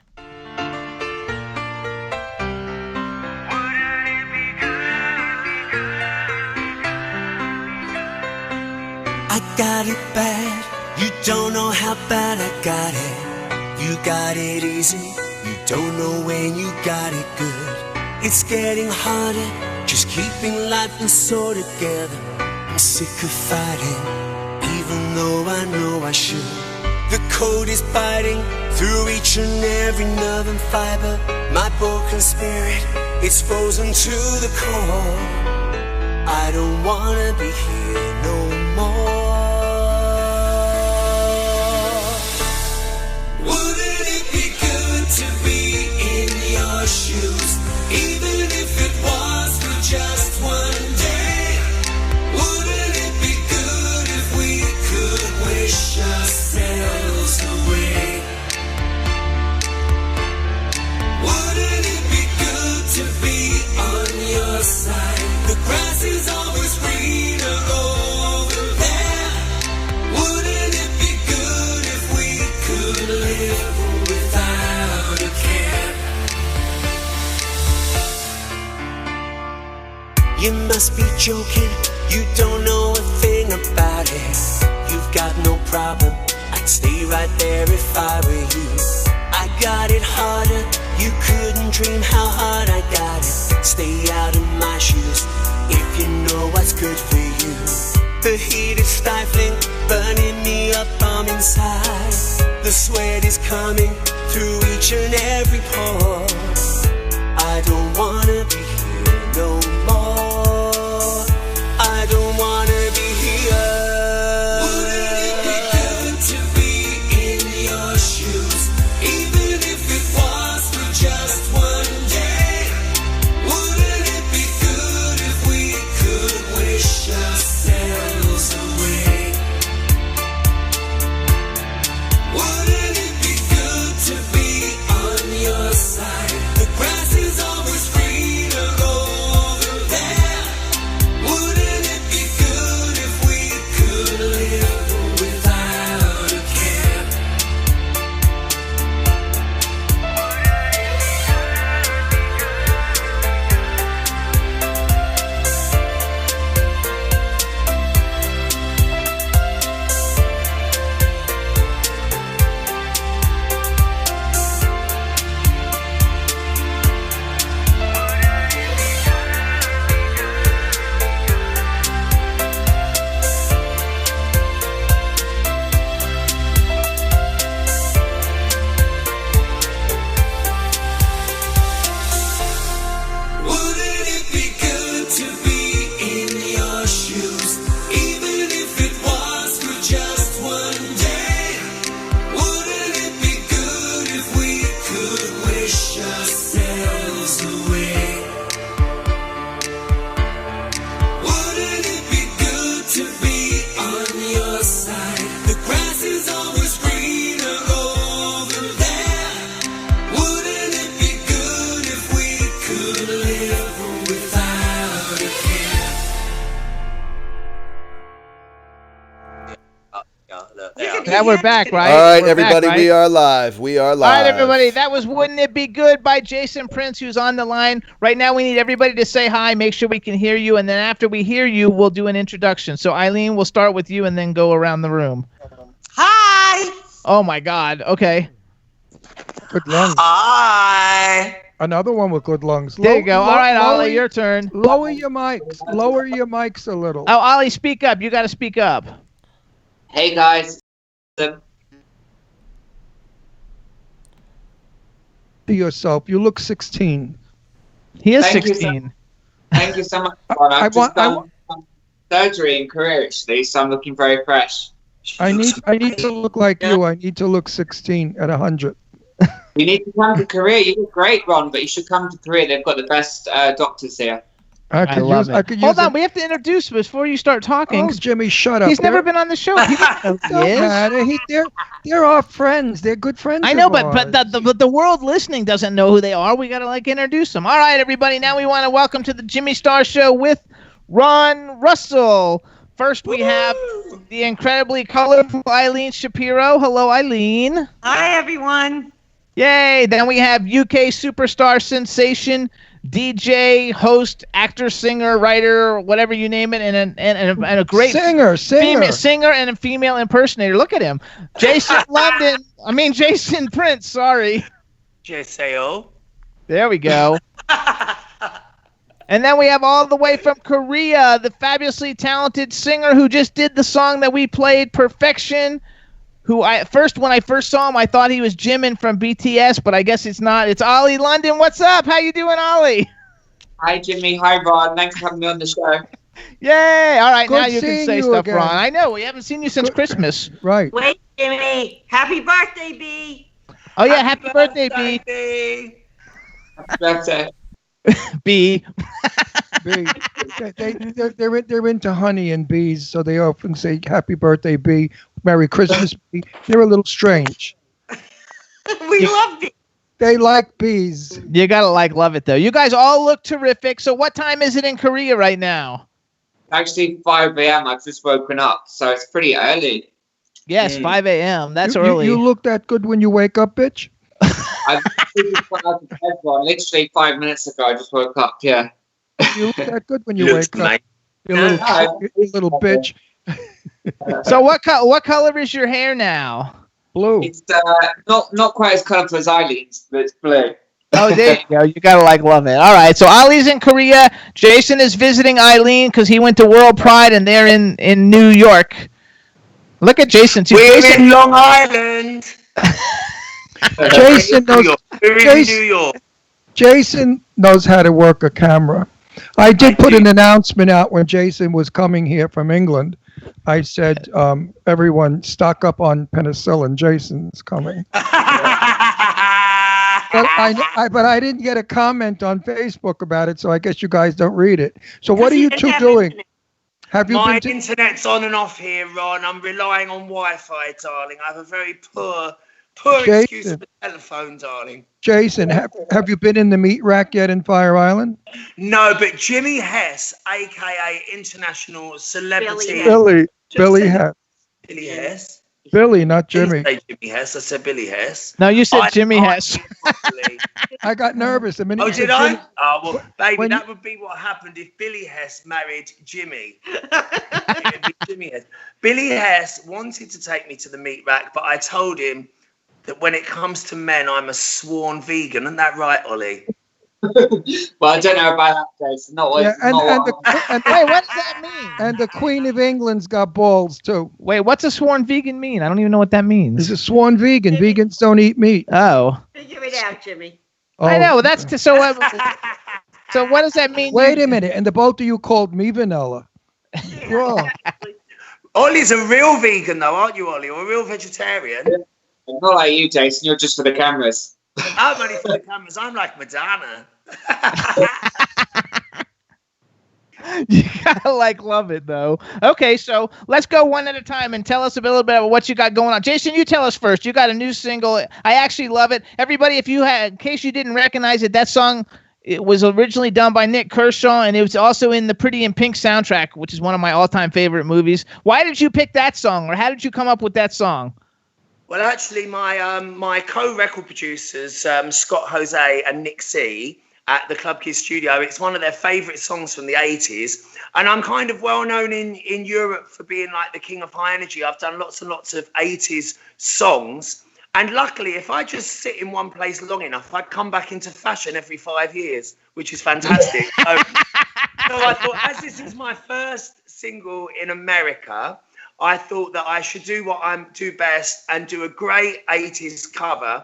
S14: I got it bad. You don't know how bad I got it. You got it easy. You don't know when you got it good. It's getting harder, just keeping life and soul together. I'm sick of fighting, even though I know I should. The cold is biting through each and every nerve and fiber. My broken spirit, it's frozen to the core. I don't wanna be here no more. Wouldn't it be good to be in your shoes? Even if it was for just one day, wouldn't it be good if we could wish ourselves away? Wouldn't it be good to be on your side? The grass is always greener over there. Wouldn't it be good if we could live without a care? You must be joking, you don't know a thing about it. You've got no problem, I'd stay right there if I were you. I got it harder, you couldn't dream how hard I got it. Stay out of my shoes, if you know what's good for you. The heat is stifling, burning me up from inside. The sweat is coming through each and every pore. I don't wanna be here no more. I don't wanna be here. Wouldn't it be good to be in your shoes? Even if it was for just one day. Wouldn't it be good if we could wish ourselves away? Wouldn't it be good to be on your side? The grass is always green.
S4: Now we're back, right?
S5: All right,
S4: We're
S5: everybody,
S4: back, right?
S5: we are live. We are
S4: All
S5: live.
S4: right, everybody. That was Wouldn't It Be Good by Jason Prince, who's on the line. Right now, we need everybody to say hi, make sure we can hear you, and then after we hear you, we'll do an introduction. So, Eileen, we'll start with you and then go around the room.
S15: Hi!
S4: Oh, my God. Okay.
S6: Good lungs.
S15: Hi!
S6: Another one with good lungs.
S4: There you go. All right, Ollie, your turn.
S6: Lower your mics. Lower your mics a little.
S4: Oh, Ollie, speak up. You got to speak up.
S15: Hey, guys.
S6: To yourself. You look 16.
S4: He is
S15: Thank you,
S4: 16.
S15: Thank you so much, Ron. I've just done surgery in Korea, actually, so I'm looking very fresh.
S6: I need to look like you. I need to look 16 at 100.
S15: You need to come to Korea. You look great, Ron, but you should come to Korea. They've got the best doctors here.
S6: I
S4: love it. Hold on, we have to introduce before you start talking.
S6: Oh, Jimmy, shut up.
S4: He's never been on the show. He doesn't know who he is.
S6: They're our friends. They're good friends.
S4: I know,
S6: of
S4: but
S6: ours.
S4: the world listening doesn't know who they are. We gotta introduce them. All right, everybody. Now we want to welcome to the Jimmy Star Show with Ron Russell. First, we have the incredibly colorful Eileen Shapiro. Hello, Eileen.
S16: Hi, everyone.
S4: Yay! Then we have UK superstar sensation, DJ, host, actor, singer, writer, whatever you name it, and a great
S6: singer
S4: and a female impersonator. Look at him, Jason Prince. Sorry.
S16: JSAO.
S4: There we go. And then we have all the way from Korea, the fabulously talented singer who just did the song that we played, Perfection. When I first saw him, I thought he was Jimin from BTS, but I guess it's not. It's Ollie London. What's up? How you doing, Ollie?
S15: Hi, Jimmy. Hi, Ron. Thanks for having me on the show.
S4: Yay! All right,
S6: Good
S4: now you can say
S6: seeing you
S4: stuff,
S6: again.
S4: Ron. I know we haven't seen you since Christmas.
S6: Right.
S16: Wait, Jimmy. Happy birthday, B.
S4: Oh yeah, happy birthday, B.
S15: Happy birthday.
S4: B.
S6: They're into honey and bees, so they often say "Happy Birthday, B." Merry Christmas, B. They're a little strange.
S16: We love B.
S6: They like bees.
S4: You gotta love it though. You guys all look terrific. So what time is it in Korea right now?
S15: Actually, 5 a.m. I've just woken up, so it's pretty early.
S4: Yes, 5 a.m. That's
S6: You-
S4: early.
S6: You look that good when you wake up, bitch.
S15: I've just got out of bed, Ron. Literally 5 minutes ago, I just woke up. Yeah.
S6: You look that good when you wake up. You little bitch.
S4: So what color is your hair now?
S6: Blue.
S15: It's not quite as colourful as Eileen's, but it's blue.
S4: Oh, there you go. You gotta love it. All right. So Ollie's in Korea. Jason is visiting Eileen because he went to World Pride and they're in New York. Look at Jason too.
S16: We're
S4: Jason,
S16: in Long Island.
S6: Jason knows.
S16: We're in New York.
S6: Jason knows how to work a camera. I did put an announcement out when Jason was coming here from England. I said, everyone stock up on penicillin. Jason's coming. But I didn't get a comment on Facebook about it, so I guess you guys don't read it. So what are you two doing? Have you
S16: My
S6: been
S16: internet's on and off here, Ron. I'm relying on Wi-Fi, darling. I have a very poor
S6: Jason.
S16: excuse for the telephone, darling.
S6: Jason, have you been in the meat rack yet in Fire Island?
S16: No, but Jimmy Hess, a.k.a. international celebrity.
S6: Billy Hess.
S16: Billy Hess.
S6: Billy, not
S16: I didn't
S6: Jimmy.
S16: say Jimmy Hess. I said Billy Hess.
S4: No, you said Jimmy Hess.
S6: I got nervous the minute
S16: Oh,
S6: you said
S16: did I?
S6: Jimmy.
S16: Oh, well, baby,
S6: when
S16: that would be what happened if Billy Hess married Jimmy. It'd be Jimmy Hess. Billy Hess wanted to take me to the meat rack, but I told him that when it comes to men, I'm a sworn vegan. Isn't that right, Ollie?
S15: Well, I don't know about that, Jason.
S6: Yeah, and
S4: Wait, what does that mean?
S6: And the Queen of England's got balls too.
S4: Wait, what's a sworn vegan mean? I don't even know what that means.
S6: He's a sworn vegan. Vegans don't eat meat.
S4: Oh.
S16: Figure it out, Jimmy.
S4: I know. That's so. So what does that mean?
S6: Wait a minute. And the both of you called me vanilla. Wrong.
S16: Ollie's a real vegan, though, aren't you, Ollie? Or a real vegetarian?
S15: Not like you, Jason. You're just for the cameras.
S16: I'm only for the cameras. I'm like Madonna.
S4: You gotta love it though. Okay, so let's go one at a time and tell us a little bit about what you got going on. Jason, you tell us first. You got a new single. I actually love it. Everybody, in case you didn't recognize it, that song It was originally done by Nick Kershaw, and it was also in the Pretty in Pink soundtrack, which is one of my all-time favorite movies. Why did you pick that song, or how did you come up with that song?
S16: Well, actually, my co-record producers, Scott Jose and Nick C, at the Club Kids studio, it's one of their favourite songs from the 80s. And I'm kind of well known in Europe for being like the king of high energy. I've done lots and lots of 80s songs. And luckily, if I just sit in one place long enough, I'd come back into fashion every 5 years, which is fantastic. So I thought, as this is my first single in America, I thought that I should do what I do best and do a great 80s cover.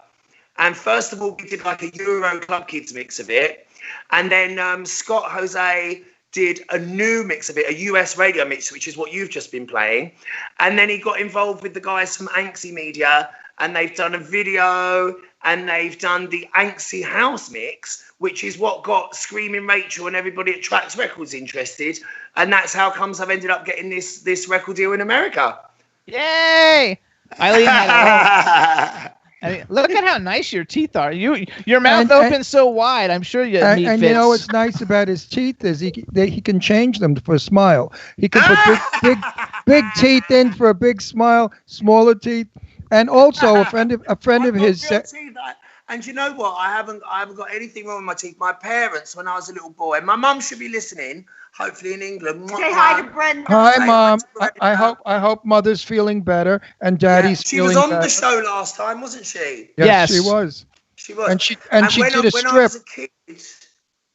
S16: And first of all, we did like a Euro Club Kids mix of it. And then Scott Jose did a new mix of it, a US radio mix, which is what you've just been playing. And then he got involved with the guys from Anxie Media, and they've done a video, and they've done the Anxie House mix, which is what got Screaming Rachel and everybody at Trax Records interested. And that's how comes I've ended up getting this record deal in America.
S4: Yay! Eileen had I mean, look at how nice your teeth are. Your mouth opens so wide. I'm sure you meat
S6: and
S4: fits.
S6: you know what's nice about his teeth is he can change them for a smile. He can put big teeth in for a big smile, smaller teeth, and also a friend of his said.
S16: And you know what? I haven't got anything wrong with my teeth. My parents, when I was a little boy, my mum should be listening. Hopefully in England.
S17: Say hi to Brenda.
S6: Hi, Mom. I hope Mother's feeling better and Daddy's feeling better.
S16: She was on the show last time, wasn't she?
S6: Yes, she was.
S16: She was.
S6: And she
S16: when
S6: did a strip.
S16: When I was a kid,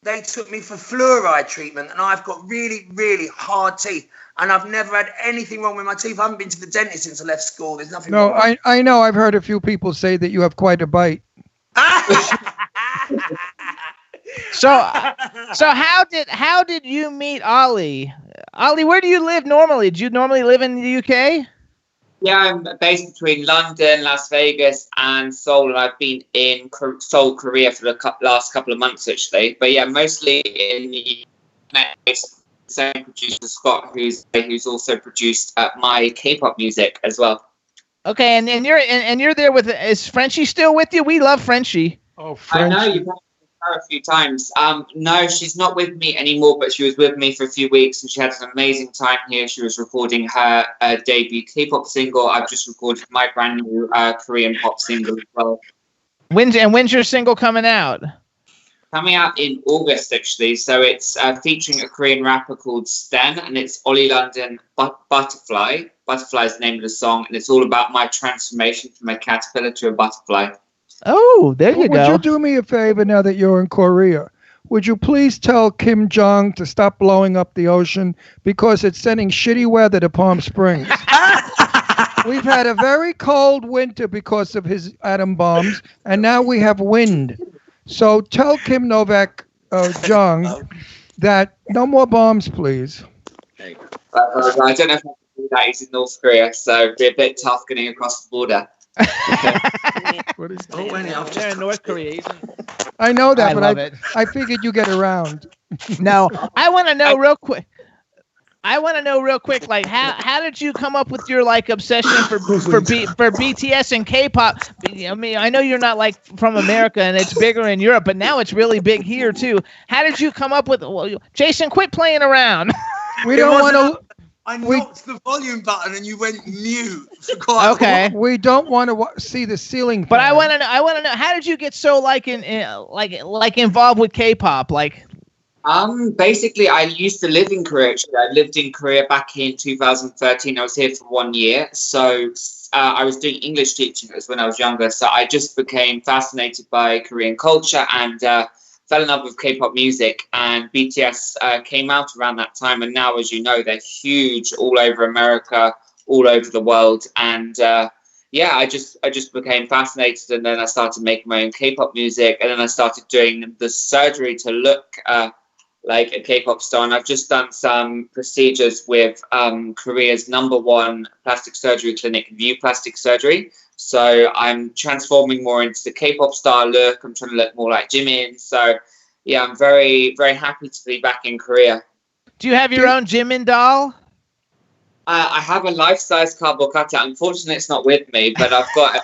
S16: they took me for fluoride treatment, and I've got really, really hard teeth, and I've never had anything wrong with my teeth. I haven't been to the dentist since I left school. There's nothing wrong.
S6: No, I know. I've heard a few people say that you have quite a bite.
S4: So how did you meet Ollie? Ollie, where do you live normally? Do you normally live in the UK?
S15: Yeah, I'm based between London, Las Vegas, and Seoul, and I've been in Seoul, Korea for the last couple of months, actually. But yeah, mostly in the United States. Same producer Scott, who's also produced my K-pop music as well.
S4: Okay, and you're there with, is Frenchie still with you? We love Frenchie.
S6: Oh,
S15: Frenchie. I know you've had her a few times. No, she's not with me anymore, but she was with me for a few weeks, and she had an amazing time here. She was recording her debut K-pop single. I've just recorded my brand new Korean pop single as well.
S4: When's your single coming out?
S15: Coming out in August, actually. So it's featuring a Korean rapper called Sten, and it's Ollie London Butterfly. Butterfly is the name of the song, and it's all about my transformation from a caterpillar to a butterfly.
S4: Oh, there you go.
S6: Would you do me a favor now that you're in Korea? Would you please tell Kim Jong to stop blowing up the ocean because it's sending shitty weather to Palm Springs? We've had a very cold winter because of his atom bombs, and now we have wind. So tell Kim Novak Jong that no more bombs, please.
S15: I don't know if I can do that. He's in North Korea, so it'd be a bit tough getting across the border.
S6: What is
S16: that?
S4: They're in North Korea.
S6: I know that,
S4: but
S6: I figured you get around.
S4: No, I want to know real quick. Like how did you come up with your like obsession for BTS and K-pop? I mean, I know you're not like from America and it's bigger in Europe, but now it's really big here too. How did you come up with? Well, Jason, quit playing around.
S6: We don't want to.
S16: I knocked the volume button and you went mute for quite a
S4: Okay.
S16: while.
S6: We don't want to see the ceiling.
S4: But
S6: fan.
S4: I want to know how did you get so like involved with K-pop? Like,
S15: basically, I used to live in Korea. Actually, I lived in Korea back in 2013. I was here for 1 year. So I was doing English teaching. It was when I was younger. So I just became fascinated by Korean culture and fell in love with K-pop music. And BTS came out around that time. And now, as you know, they're huge all over America, all over the world. And yeah, I just became fascinated. And then I started making my own K-pop music. And then I started doing the surgery to look like a K-pop star, and I've just done some procedures with Korea's #1 plastic surgery clinic, View Plastic Surgery. So I'm transforming more into the K-pop star look. I'm trying to look more like Jimin. So yeah, I'm very, very happy to be back in Korea.
S4: Do you have your own Jimin doll?
S15: I have a life-size cardboard cutout. Unfortunately, it's not with me, but I've got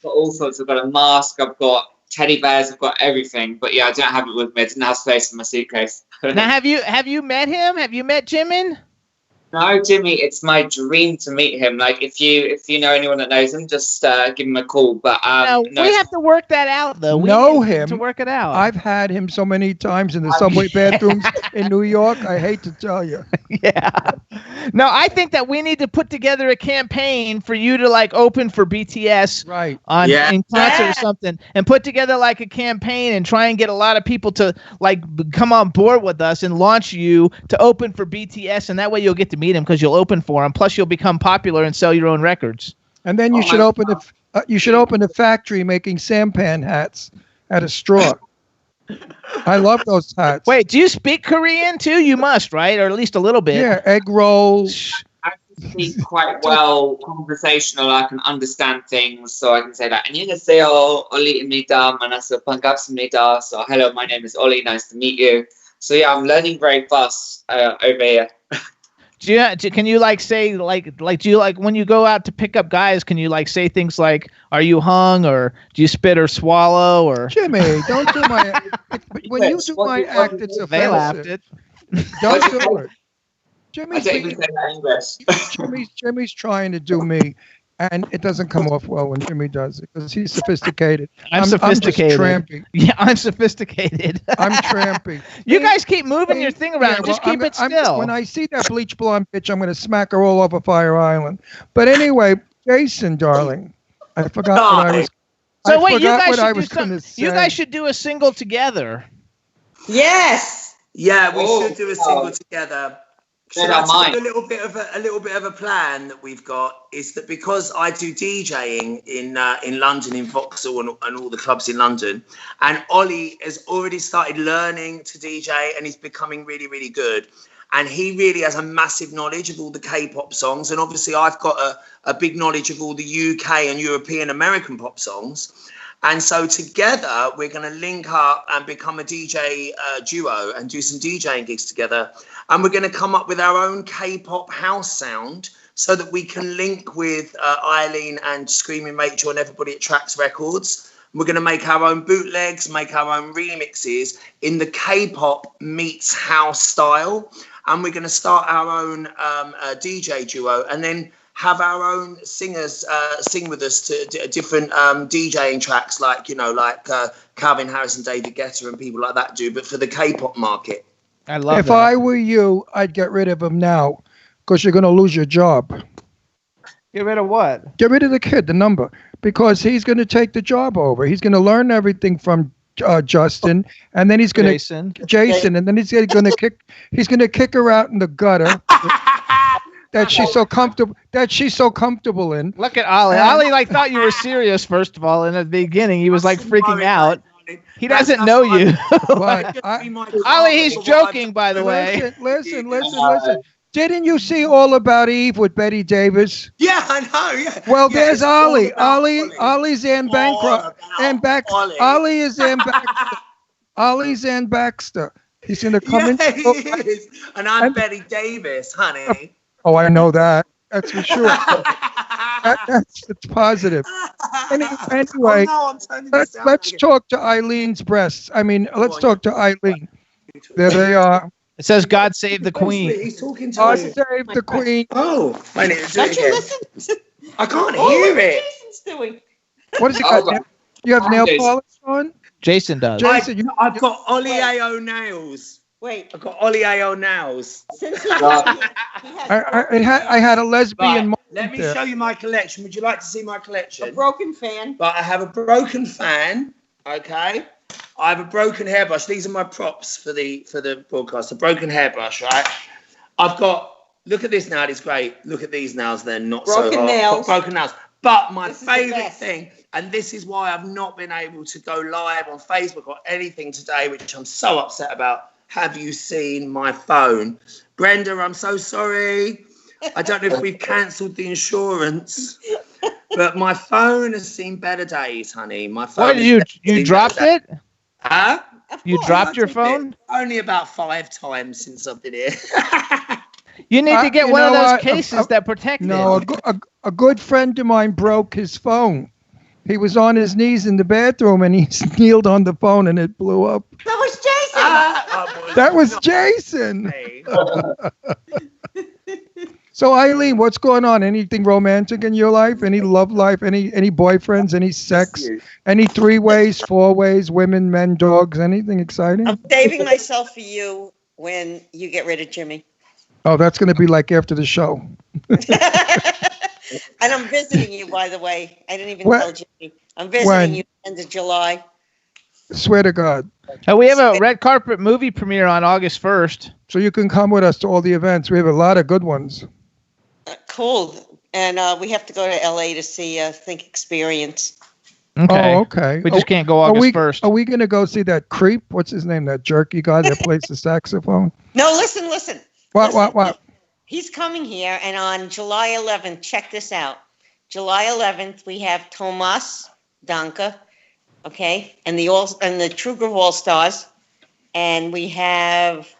S15: all sorts. I've got a mask. I've got teddy bears, I've got everything. But yeah, I don't have it with me. I didn't have space in my suitcase.
S4: Now, have you met him? Have you met Jimin?
S15: No, Jimmy, it's my dream to meet him. Like, if you know anyone that knows him, just give him a call. But no,
S4: we have to work that out, though. We
S6: know
S4: need
S6: him
S4: to work it out.
S6: I've had him so many times in the subway bathrooms in New York. I hate to tell you.
S4: Yeah. No, I think that we need to put together a campaign for you to like open for BTS in concert or something, and put together like a campaign and try and get a lot of people to like come on board with us and launch you to open for BTS, and that way you'll get to meet him because you'll open for him. Plus, you'll become popular and sell your own records.
S6: And then you should open a factory making sampan hats out of straw. I love those hats.
S4: Wait, do you speak Korean too? You must, right? Or at least a little bit.
S6: Yeah, egg rolls.
S15: I speak quite well conversational. I can understand things, so I can say that. 안녕하세요, Oli입니다. 만나서 반갑습니다. So hello, my name is Oli. Nice to meet you. So yeah, I'm learning very fast over here.
S4: Can you like say like do you like when you go out to pick up guys? Can you like say things like "Are you hung?" or "Do you spit or swallow?" or
S6: Jimmy, don't do my. When you do my act, it's offensive.
S4: They laughed it.
S6: Don't do it.
S15: I don't even say that English.
S6: Jimmy's trying to do me, and it doesn't come off well when Jimmy does it because he's sophisticated.
S4: I'm sophisticated.
S6: I'm just trampy.
S4: Yeah, I'm sophisticated.
S6: I'm trampy.
S4: You guys keep moving your thing around. Just keep it still.
S6: When I see that bleach blonde bitch, I'm going to smack her all over Fire Island. But anyway, Jason, darling, I forgot what I was.
S4: So wait, you guys should do a single together.
S16: Yes. Yeah, we should do a single together. So that's a little bit of a plan that we've got is that because I do DJing in London, in Vauxhall and all the clubs in London, and Ollie has already started learning to DJ and he's becoming really, really good. And he really has a massive knowledge of all the K-pop songs. And obviously I've got a big knowledge of all the UK and European American pop songs. And so together we're going to link up and become a DJ duo and do some DJing gigs together. And we're going to come up with our own K-pop house sound so that we can link with Eileen and Screaming Rachel and everybody at Trax Records. We're going to make our own bootlegs, make our own remixes in the K-pop meets house style. And we're going to start our own DJ duo and then have our own singers sing with us to different DJing tracks like Calvin Harris and David Guetta and people like that do, but for the K-pop market.
S4: I love that.
S6: If I were you, I'd get rid of him now because you're going to lose your job.
S4: Get rid of what?
S6: Get rid of the kid, the number, because he's going to take the job over. He's going to learn everything from Justin, and then he's going to Jason, and then he's going to kick her out in the gutter that she's so comfortable in.
S4: Look at Ollie. Ollie thought you were serious first of all, and at the beginning he was freaking out. He doesn't know you. Ollie, he's joking, by the way.
S6: Listen. Didn't you see All About Eve with Betty Davis?
S16: Yeah, I know. Yeah.
S6: Well, there's Ollie. Ollie's Ann Bancroft. Ollie is Ann Baxter. Ollie's Ann Baxter. He's going to come in.
S16: He is. And I'm Betty Davis, honey.
S6: Oh, I know that. That's for sure. That's positive. Anyway, let's talk to Eileen's breasts. Let's talk to Eileen. There they are.
S4: It says, "God save the Queen."
S16: He's talking to
S6: God save the Queen.
S16: Oh, I need to do it again. I can't hear it.
S11: Jason's doing.
S6: What has he got? You have nail polish on?
S4: Jason does.
S16: I've got Ollie A.O. nails.
S11: Wait.
S16: I've got Ollie A.O. nails.
S11: Since he
S6: I had a lesbian.
S16: Let me show you my collection. Would you like to see my collection?
S11: A broken fan.
S16: But I have a broken fan. Okay. I have a broken hairbrush. These are my props for the broadcast. A broken hairbrush, right? I've got. Look at this nail. It's great. Look at these nails. They're not
S11: broken
S16: so hot.
S11: Nails.
S16: Broken nails. But my favourite thing, and this is why I've not been able to go live on Facebook or anything today, which I'm so upset about. Have you seen my phone? Brenda, I'm so sorry. I don't know if we've cancelled the insurance, but my phone has seen better days, honey. My phone.
S4: What, you dropped it?
S16: Huh?
S4: You dropped your phone?
S16: Only about 5 times since I've been here.
S4: You need to get one of those cases that protect it.
S6: No, a good friend of mine broke his phone. He was on his knees in the bathroom and he kneeled on the phone and it blew up.
S17: That was Jason.
S6: That was Jason. So Eileen, what's going on? Anything romantic in your life? Any love life? Any boyfriends? Any sex? Any 3-ways, 4-ways, women, men, dogs? Anything exciting?
S17: I'm saving myself for you when you get rid of Jimmy.
S6: Oh, that's going to be like after the show.
S17: And I'm visiting you, by the way. I didn't even
S6: When?
S17: tell Jimmy. I'm visiting
S6: When?
S17: you end of July.
S6: Swear to God.
S4: We have a red carpet movie premiere on August 1st.
S6: So you can come with us to all the events. We have a lot of good ones.
S17: Cool. And we have to go to LA to see Think Experience.
S4: Okay.
S6: Oh, okay.
S4: We just can't go
S6: Are
S4: August 1st.
S6: Are we going to go see that creep? What's his name? That jerky guy that plays the saxophone?
S17: No, listen.
S6: What?
S17: He's coming here, and on July 11th, check this out. July 11th, we have Tomas Danka, okay, and the True Groove All Stars, and we have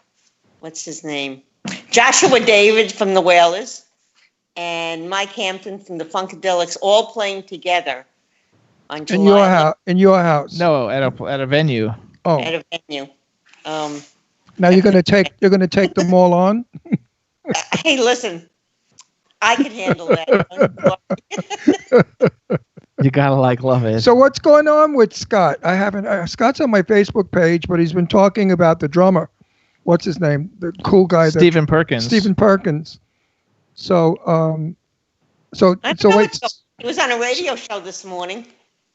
S17: what's his name, Joshua David from the Wailers, and Mike Hampton from the Funkadelics, all playing together on July.
S6: In your house?
S4: No, at a venue.
S6: Oh.
S17: At a venue.
S6: Now you're going to take them all on?
S17: Hey, listen, I can handle that.
S4: You gotta love it.
S6: So what's going on with Scott? I haven't. Scott's on my Facebook page, but he's been talking about the drummer. What's his name? The cool guy.
S4: Stephen Perkins.
S6: Stephen Perkins. So wait.
S17: He was on a radio show this morning.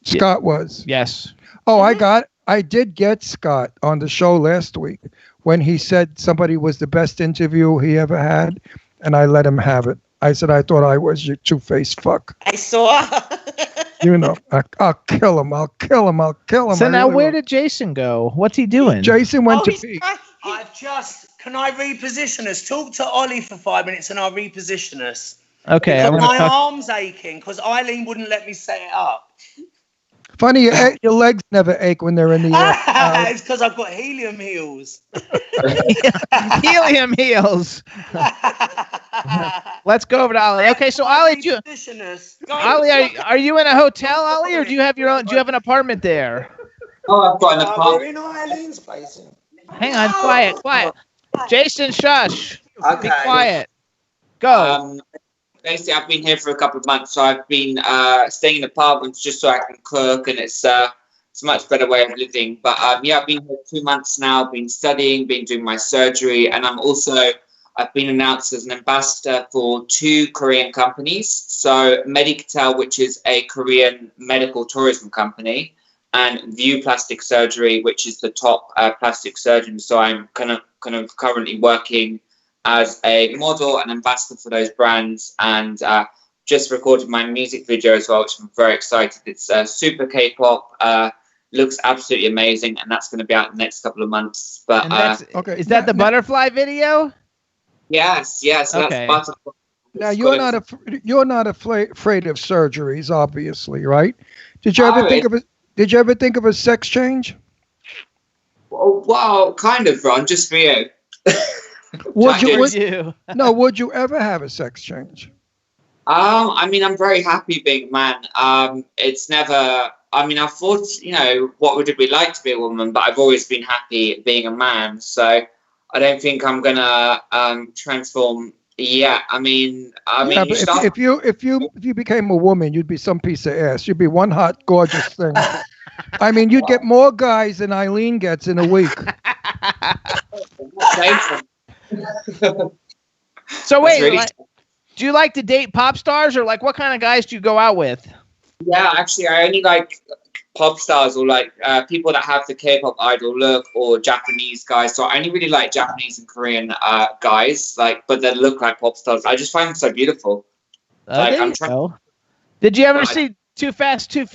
S6: Scott was.
S4: Yes.
S6: Oh, I did get Scott on the show last week when he said somebody was the best interview he ever had, and I let him have it. I said I thought I was your two-faced fuck.
S17: I saw.
S6: You know, I'll kill him. I'll kill him.
S4: So now where did Jason go? What's he doing?
S6: Jason went to pee.
S16: Can I reposition us? Talk to Ollie for 5 minutes and I'll reposition us.
S4: Okay.
S16: Because my arm's aching because Eileen wouldn't let me set it up.
S6: Funny, your legs never ache when they're in the air.
S16: It's because I've got helium heels.
S4: Helium heels. Let's go over to Ollie. Okay, so Ollie, are you in a hotel, Ollie, or do you have your own? Do you have an apartment there?
S15: Oh, I've got an apartment.
S16: We're in Eileen's place.
S4: Hang on, quiet. Jason, shush.
S15: Okay.
S4: Be quiet. Go.
S15: Basically, I've been here for a couple of months, so I've been staying in apartments just so I can cook, and it's a much better way of living. But I've been here 2 months now, been studying, been doing my surgery, and I've been announced as an ambassador for 2 Korean companies. So Medicatel, which is a Korean medical tourism company, and View Plastic Surgery, which is the top plastic surgeon. So I'm kind of currently working as a model and ambassador for those brands, and just recorded my music video as well, which I'm very excited. It's super K-pop, looks absolutely amazing, and that's going to be out in the next couple of months. But
S6: okay,
S4: is that the butterfly video?
S15: Yes.
S4: Okay.
S15: That's butterfly.
S6: Now you're not afraid of surgeries, obviously, right? Did you ever think of a sex change?
S15: Well, kind of, Ron, just for you.
S6: Would you ever have a sex change?
S15: I mean, I'm very happy being a man. It's never. I mean, I thought, what would it be like to be a woman? But I've always been happy being a man. So I don't think I'm gonna transform yet. I mean,
S6: if you became a woman, you'd be some piece of ass. You'd be one hot, gorgeous thing. I mean, you'd get more guys than Eileen gets in a week.
S4: So wait, do you like to date pop stars, or like what kind of guys do you go out with?
S15: Yeah, actually, I only like pop stars or like people that have the K-pop idol look, or Japanese guys. So I only really like Japanese and Korean guys, but they look like pop stars. I just find them so beautiful.
S4: Did you ever see the Fast and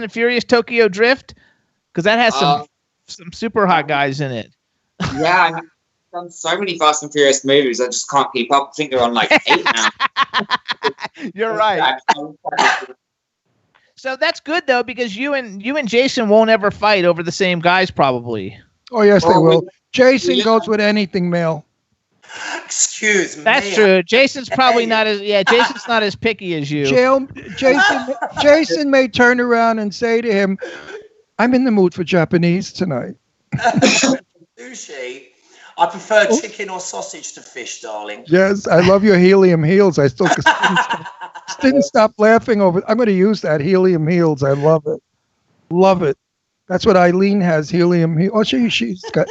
S4: the Furious Tokyo Drift? Because that has some super hot guys in it.
S15: Yeah, I've done so many Fast and Furious movies. I just can't keep up. I think they're on like 8 now.
S4: You're right. So that's good though, because you and Jason won't ever fight over the same guys, probably.
S6: Oh yes, they will. Jason goes with anything male.
S16: Excuse me.
S4: That's true. Jason's probably not as Jason's not as picky as you.
S6: Jason may turn around and say to him, "I'm in the mood for Japanese tonight."
S16: Sushi. I prefer chicken or sausage to fish, darling.
S6: Yes, I love your helium heels. I still didn't stop laughing over it. I'm going to use that helium heels. I love it. Love it. That's what Eileen has, helium heels. Oh, she's got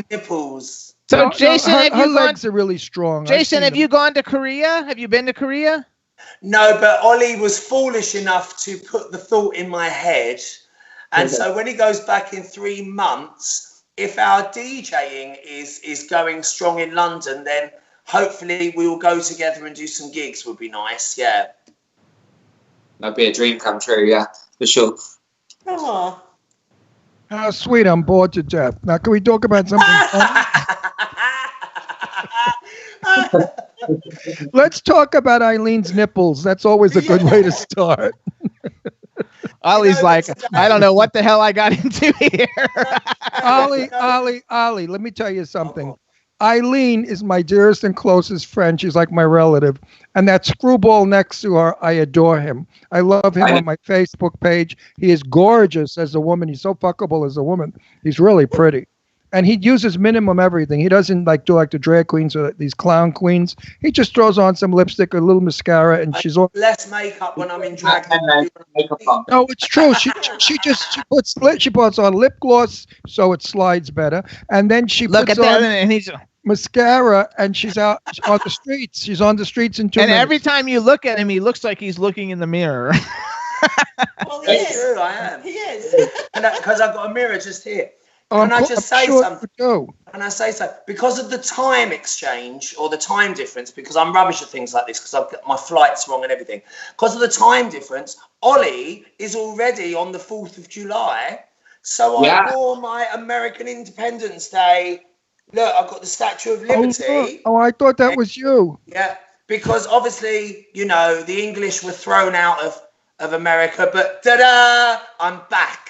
S16: nipples.
S4: So, Jason,
S6: her legs are really strong.
S4: Jason, have you gone to Korea? Have you been to Korea?
S16: No, but Ollie was foolish enough to put the thought in my head. And so when he goes back in 3 months, if our DJing is going strong in London, then hopefully we will go together and do some gigs. Would be nice, yeah.
S15: That'd be a dream come true, yeah, for sure.
S17: Oh.
S6: How sweet. I'm bored to death. Now, can we talk about something fun? Let's talk about Eileen's nipples. That's always a good way to start.
S4: Ollie's like, I don't know what the hell I got into here.
S6: Ollie, let me tell you something. Eileen is my dearest and closest friend. She's like my relative. And that screwball next to her, I adore him. I love him on my Facebook page. He is gorgeous as a woman. He's so fuckable as a woman. He's really pretty. And he uses minimum everything. He doesn't do like the drag queens or these clown queens. He just throws on some lipstick, a little mascara, and she's all
S16: less makeup when I'm in drag.
S6: No, it's true. She puts on lip gloss so it slides better, and then she puts on
S4: and he's
S6: mascara, and she's out on the streets. She's on the streets in 2 minutes.
S4: And every time you look at him, he looks like he's looking in the mirror.
S16: Well, he is. True, I am. He is. Because I've got a mirror just here. Can I just say something? Can I say so? Because of the time exchange or the time difference, because I'm rubbish at things like this because I've got my flights wrong and everything. Because of the time difference, Ollie is already on the 4th of July. So I wore my American Independence Day. Look, I've got the Statue of Liberty.
S6: Oh, I thought that was you.
S16: Yeah, because obviously, the English were thrown out of America, but ta-da, I'm back.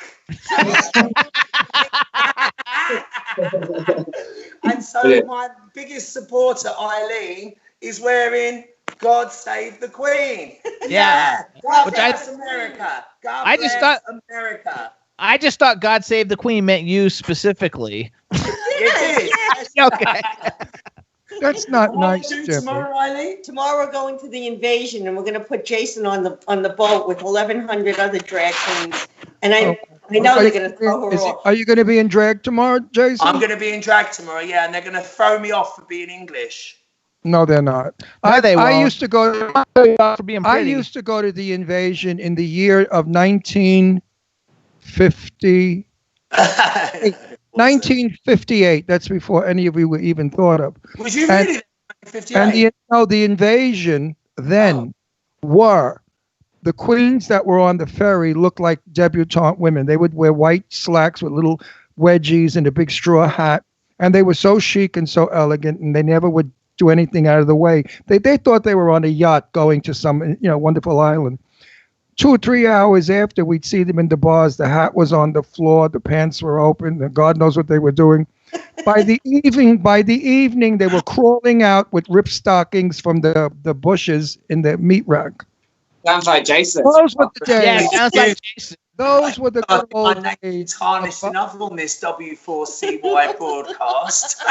S16: And so my biggest supporter, Eileen, is wearing God Save the Queen.
S4: Yeah.
S16: God bless America. God bless America.
S4: I just thought God Save the Queen meant you specifically.
S16: Yes.
S4: Okay.
S6: That's not nice, Jeffrey.
S16: Tomorrow, Eileen?
S17: Tomorrow we're going to the invasion, and we're going to put Jason on the boat with 1,100 other drag queens. And I know they're going to throw her off.
S6: Are you going to be in drag tomorrow, Jason?
S16: I'm going to be in drag tomorrow, yeah, and they're going to throw me off for being English.
S6: No, they're not.
S4: They won't.
S6: I used to go.
S4: For being pretty.
S6: I used to go to the invasion in the year of 1950. 1958. That's before any of you were even thought of.
S16: Was you really 1958?
S6: And the invasion then were the queens that were on the ferry looked like debutante women. They would wear white slacks with little wedgies and a big straw hat, and they were so chic and so elegant, and they never would do anything out of the way. They thought they were on a yacht going to some wonderful island. 2 or 3 hours after, we'd see them in the bars. The hat was on the floor, the pants were open, and God knows what they were doing. By the evening, they were crawling out with ripped stockings from the bushes in the meat rack.
S15: Sounds like Jason.
S6: Those were the days.
S4: Yeah, sounds like Jason.
S6: Those were the good old days.
S16: Tarnished enough on this W4CY broadcast.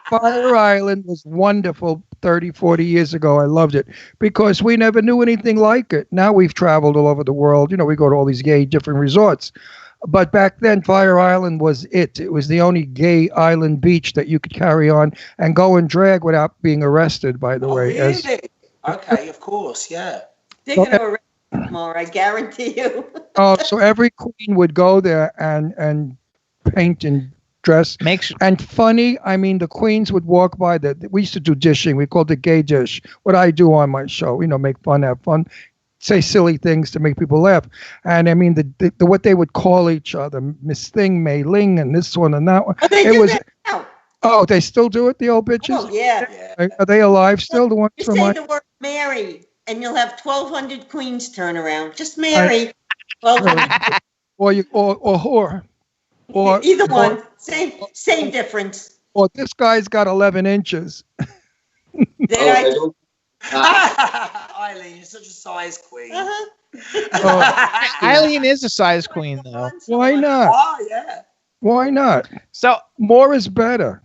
S6: Fire Island was wonderful 30, 40 years ago. I loved it because we never knew anything like it. Now we've traveled all over the world. We go to all these gay different resorts. But back then, Fire Island was it. It was the only gay island beach that you could carry on and go and drag without being arrested, by the way.
S16: Really? Okay, of course, yeah.
S17: They're going to arrest you tomorrow, I guarantee you.
S6: So every queen would go there and paint and dress. And funny, the queens would walk by. We used to do dishing. We called it gay dish. What I do on my show, make fun, have fun, say silly things to make people laugh. And the what they would call each other, Miss Thing, Mei Ling, and this one and that one. Oh, they still do it, the old bitches?
S17: Oh, yeah.
S6: Are they alive still, the ones
S17: You
S6: from
S17: say the word Mary, and you'll have 1,200 queens turn around. Just Mary. 1,200.
S6: Or whore. Or
S17: either one. Same difference.
S6: Or this guy's got 11 inches.
S16: Eileen, you're such a size queen.
S4: Eileen is a size queen, though.
S6: Why not?
S16: Oh, yeah.
S6: Why not?
S4: So
S6: more is better.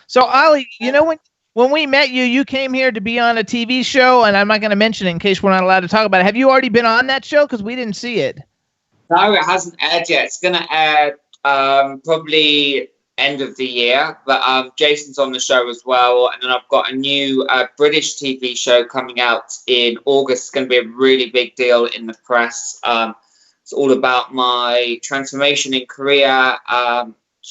S4: So Ollie, you know when we met you, you came here to be on a TV show, and I'm not going to mention it in case we're not allowed to talk about it. Have you already been on that show? Because we didn't see it.
S15: No, it hasn't aired yet. It's going to air probably end of the year, but Jason's on the show as well, and then I've got a new British TV show coming out in August. It's going to be a really big deal in the press. It's all about my transformation in Korea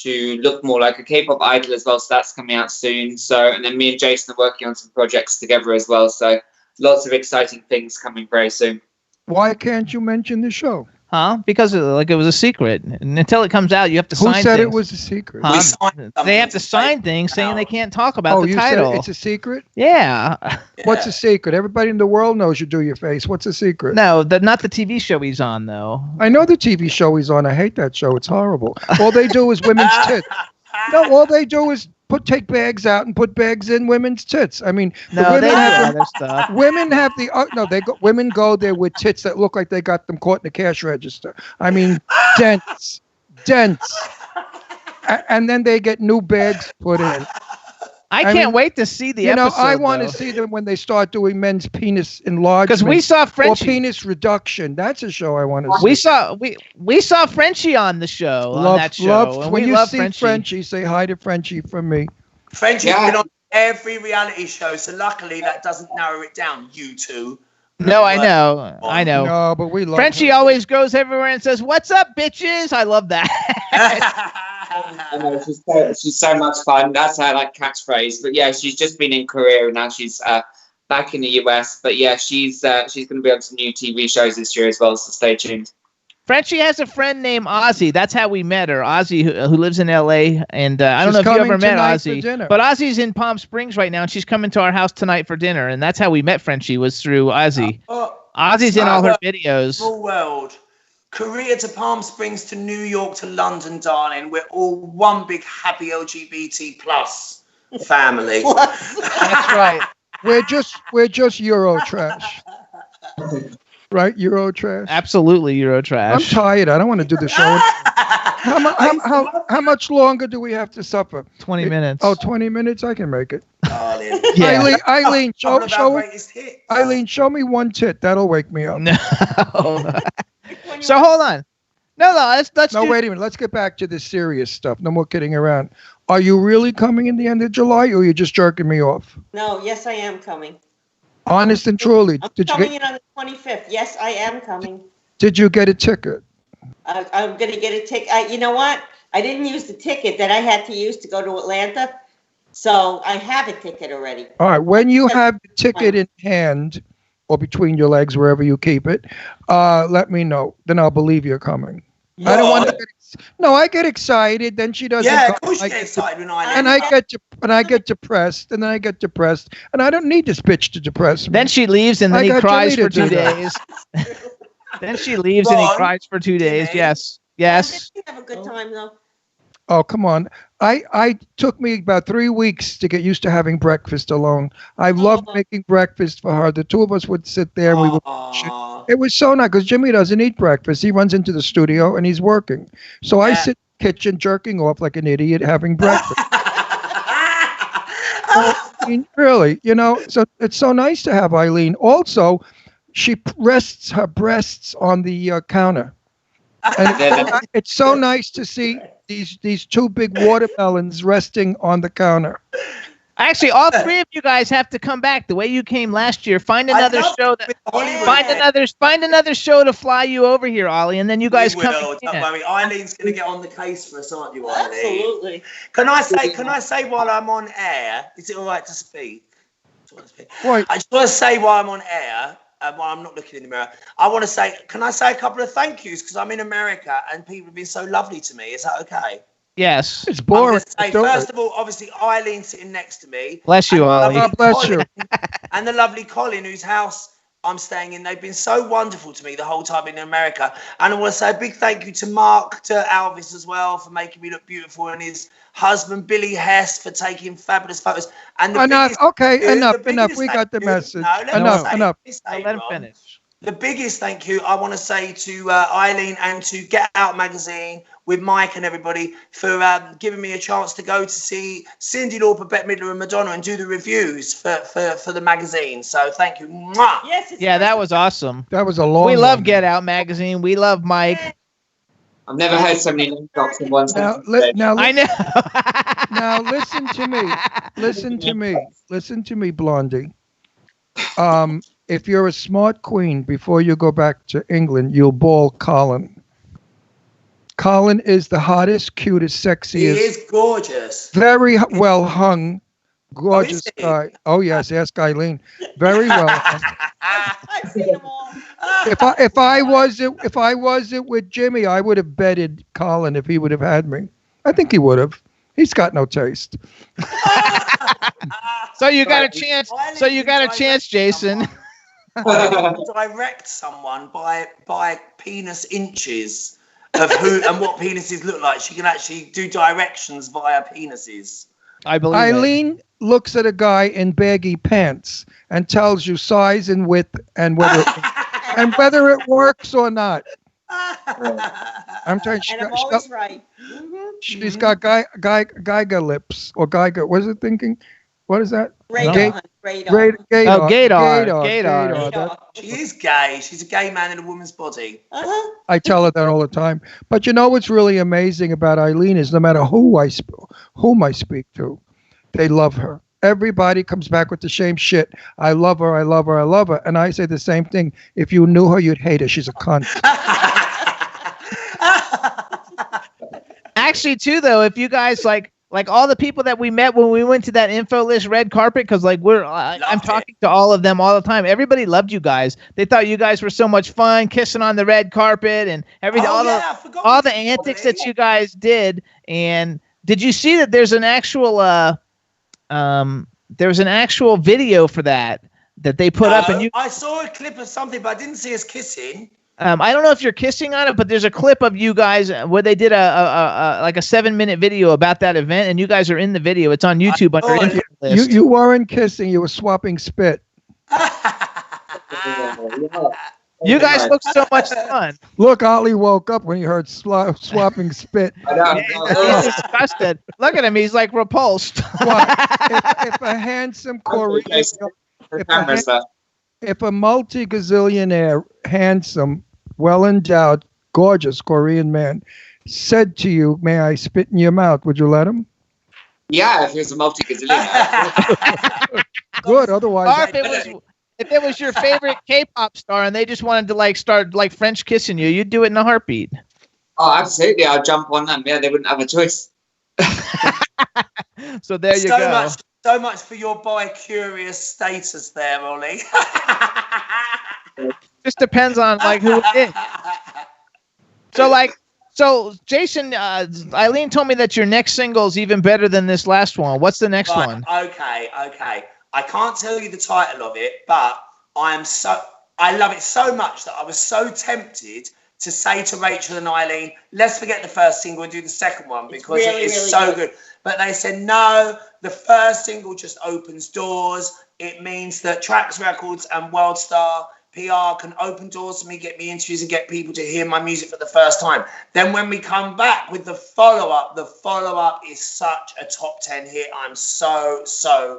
S15: to look more like a K-pop idol as well, so that's coming out soon. So, and then me and Jason are working on some projects together as well, so lots of exciting things coming very soon.
S6: Why can't you mention the show?
S4: Huh? Because it was a secret. And until it comes out, you have to sign
S6: Who said
S4: things.
S6: it was a secret?
S4: Huh? They have to sign things saying they can't talk about the
S6: you
S4: title.
S6: said it's a secret?
S4: Yeah.
S6: What's a secret? Everybody in the world knows you do your face. What's a secret?
S4: No, not the TV show he's on, though.
S6: I know the TV show he's on. I hate that show. It's horrible. All they do is women's tits. No, all they do is take bags out and put bags in women's tits. I mean, women have the women go there with tits that look like they got them caught in the cash register. I mean, dense, and then they get new bags put in.
S4: I can't wait to see the episode.
S6: I want to see them when they start doing men's penis enlargement.
S4: Because we saw Frenchie.
S6: Or penis reduction. That's a show I want to see.
S4: We saw Frenchie on the show. On that show.
S6: When you see Frenchie, say hi to Frenchie from me.
S16: Frenchie's been on every reality show, so luckily that doesn't narrow it down. You two.
S4: No, I know.
S6: No, but we love
S4: Frenchie
S6: her.
S4: always goes everywhere and says, "What's up, bitches?" I love that.
S15: I know, she's so much fun. That's her catchphrase. But yeah, she's just been in Korea and now she's back in the US. But yeah, she's going to be on some new TV shows this year as well. So stay tuned.
S4: Frenchie has a friend named Ozzy. That's how we met her. Ozzy, who lives in LA, and I don't know if you ever met Ozzy, but Ozzy's in Palm Springs right now, and she's coming to our house tonight for dinner. And that's how we met Frenchie, was through Ozzy. Ozzy's in all her videos.
S16: Small world. Korea to Palm Springs to New York to London, darling. We're all one big happy LGBT plus family.
S4: That's right.
S6: We're just Euro trash. Right, Euro trash.
S4: Absolutely, Euro trash.
S6: I'm tired. I don't want to do the show. How much longer do we have to suffer?
S4: 20 minutes.
S6: Oh, 20 minutes. I can make it.
S4: Yeah.
S6: Eileen, show me one tit. That'll wake me up.
S4: No. So hold on. No, let's.
S6: Wait a minute. Let's get back to the serious stuff. No more kidding around. Are you really coming in the end of July, or are you just jerking me off?
S17: No, yes, I am coming.
S6: Honest and truly.
S17: I'm coming in on the 25th. Yes, I am coming.
S6: Did you get a ticket?
S17: I'm going to get a ticket. You know what? I didn't use the ticket that I had to use to go to Atlanta. So I have a ticket already.
S6: All right. When you have the ticket in hand or between your legs, wherever you keep it, let me know. Then I'll believe you're coming.
S16: Yeah.
S6: I don't want to I get excited. Then she doesn't.
S16: Yeah, of course you get excited when I
S6: get depressed, and then I get depressed, and I don't need this bitch to depress me.
S4: Then she leaves, and then he cries for 2 days. Then she leaves, and he cries for 2 days. Yes.
S17: You have a good time though.
S6: Oh, come on. I took me about 3 weeks to get used to having breakfast alone. I loved making breakfast for her. The two of us would sit there and we would watch it. It was so nice because Jimmy doesn't eat breakfast. He runs into the studio and he's working. So I sit in the kitchen jerking off like an idiot having breakfast. Really, so it's so nice to have Eileen. Also, she rests her breasts on the counter. And it's so nice to see these two big watermelons resting on the counter.
S4: Actually, all three of you guys have to come back the way you came last year. Find another show find another show to fly you over here, Ollie, and then you guys come.
S16: Eileen,'s going to get on the case for us, aren't you, Eileen?
S17: Absolutely.
S16: Can I say while I'm on air? Is it all right to speak?
S6: Right.
S16: I just want to say while I'm on air. While I'm not looking in the mirror, can I say a couple of thank yous because I'm in America and people have been so lovely to me. Is that okay?
S4: Yes.
S6: It's boring.
S16: First of all, obviously, Eileen sitting next to me.
S4: Bless you, Ollie.
S6: God bless you.
S16: And the lovely Colin, whose house I'm staying in. They've been so wonderful to me the whole time in America. And I want to say a big thank you to Mark, to Alvis as well for making me look beautiful, and his husband Billy Hess for taking fabulous photos. And
S6: Enough.
S16: biggest-
S6: Enough.
S16: the
S6: Enough.
S16: biggest
S6: We
S16: thank
S6: got the
S16: you-
S6: message.
S16: No, let me
S6: Enough.
S16: say-
S6: Enough.
S16: let me say,
S4: Let him
S16: Ron,
S4: finish.
S16: The biggest thank you I want to say to Eileen and to Get Out Magazine with Mike and everybody for giving me a chance to go to see Cyndi Lauper, Bette Midler and Madonna and do the reviews for the magazine. So thank you. Mwah.
S17: Yes.
S4: Yeah, that was awesome.
S6: That was a long
S4: We love
S6: one.
S4: Get Out magazine. We love Mike.
S15: I've never heard so many name drops in one
S6: Now,
S15: sentence.
S4: I know.
S6: Now listen to me. Listen to me, Blondie. If you're a smart queen, before you go back to England, you'll ball Colin. Colin is the hottest, cutest,
S16: He
S6: sexiest,
S16: is gorgeous.
S6: very well hung, gorgeous
S16: he?
S6: guy. Oh yes, ask Eileen. Very well hung.
S17: I've seen them all.
S6: If I wasn't with Jimmy, I would have betted Colin if he would have had me. I think he would have. He's got no taste.
S4: So you got a chance. So you got a chance, Jason.
S16: Direct someone by penis inches of who and what penises look like. She can actually do directions via penises.
S4: I believe
S6: Eileen looks at a guy in baggy pants and tells you size and width and whether it works or not. I'm telling you,
S17: And I'm always right.
S6: she's got Geiger lips or Geiger. What is it thinking? What is that?
S17: Radar.
S6: Gaydar.
S4: Gaydar.
S16: She is gay. She's a gay man in a woman's body.
S6: I tell her that all the time. But you know what's really amazing about Eileen is no matter whom I speak to, they love her. Everybody comes back with the same shit. I love her, I love her, I love her. And I say the same thing. If you knew her, you'd hate her. She's a cunt.
S4: Actually, too, though, if you guys like all the people that we met when we went to that info list red carpet, because like I'm talking to all of them all the time. Everybody loved you guys. They thought you guys were so much fun, kissing on the red carpet and everything. all the antics that you guys did. And did you see that there's an actual video for that they put up? And
S16: I saw a clip of something, but I didn't see us kissing.
S4: I don't know if you're kissing on it, but there's a clip of you guys where they did a 7-minute video about that event, and you guys are in the video. It's on YouTube under info list.
S6: You weren't kissing. You were swapping spit.
S4: You guys look so much fun.
S6: Look, Ollie woke up when he heard swapping spit.
S4: He's disgusted. Look at him. He's like repulsed.
S6: If a handsome Korean, if a multi-gazillionaire, handsome, well-endowed, gorgeous Korean man said to you, "May I spit in your mouth?" Would you let him?
S15: Yeah, if he was a multi-gazillionaire.
S6: Good. Otherwise,
S4: Or if it was your favorite K-pop star and they just wanted to start French kissing you, you'd do it in a heartbeat.
S15: Oh, absolutely. I'll jump on them. Yeah, they wouldn't have a choice.
S4: So there you go.
S16: So much for your bi-curious status there, Ollie.
S4: Just depends on who it is. So Jason, Eileen told me that your next single is even better than this last one. What's the next one?
S16: Okay. I can't tell you the title of it, but I love it so much that I was so tempted to say to Rachel and Eileen, let's forget the first single and do the second one because it is so good. But they said, no, the first single just opens doors. It means that Trax Records and WorldStar PR can open doors for me, get me interviews and get people to hear my music for the first time. Then when we come back with the follow-up is such a top 10 hit. I'm so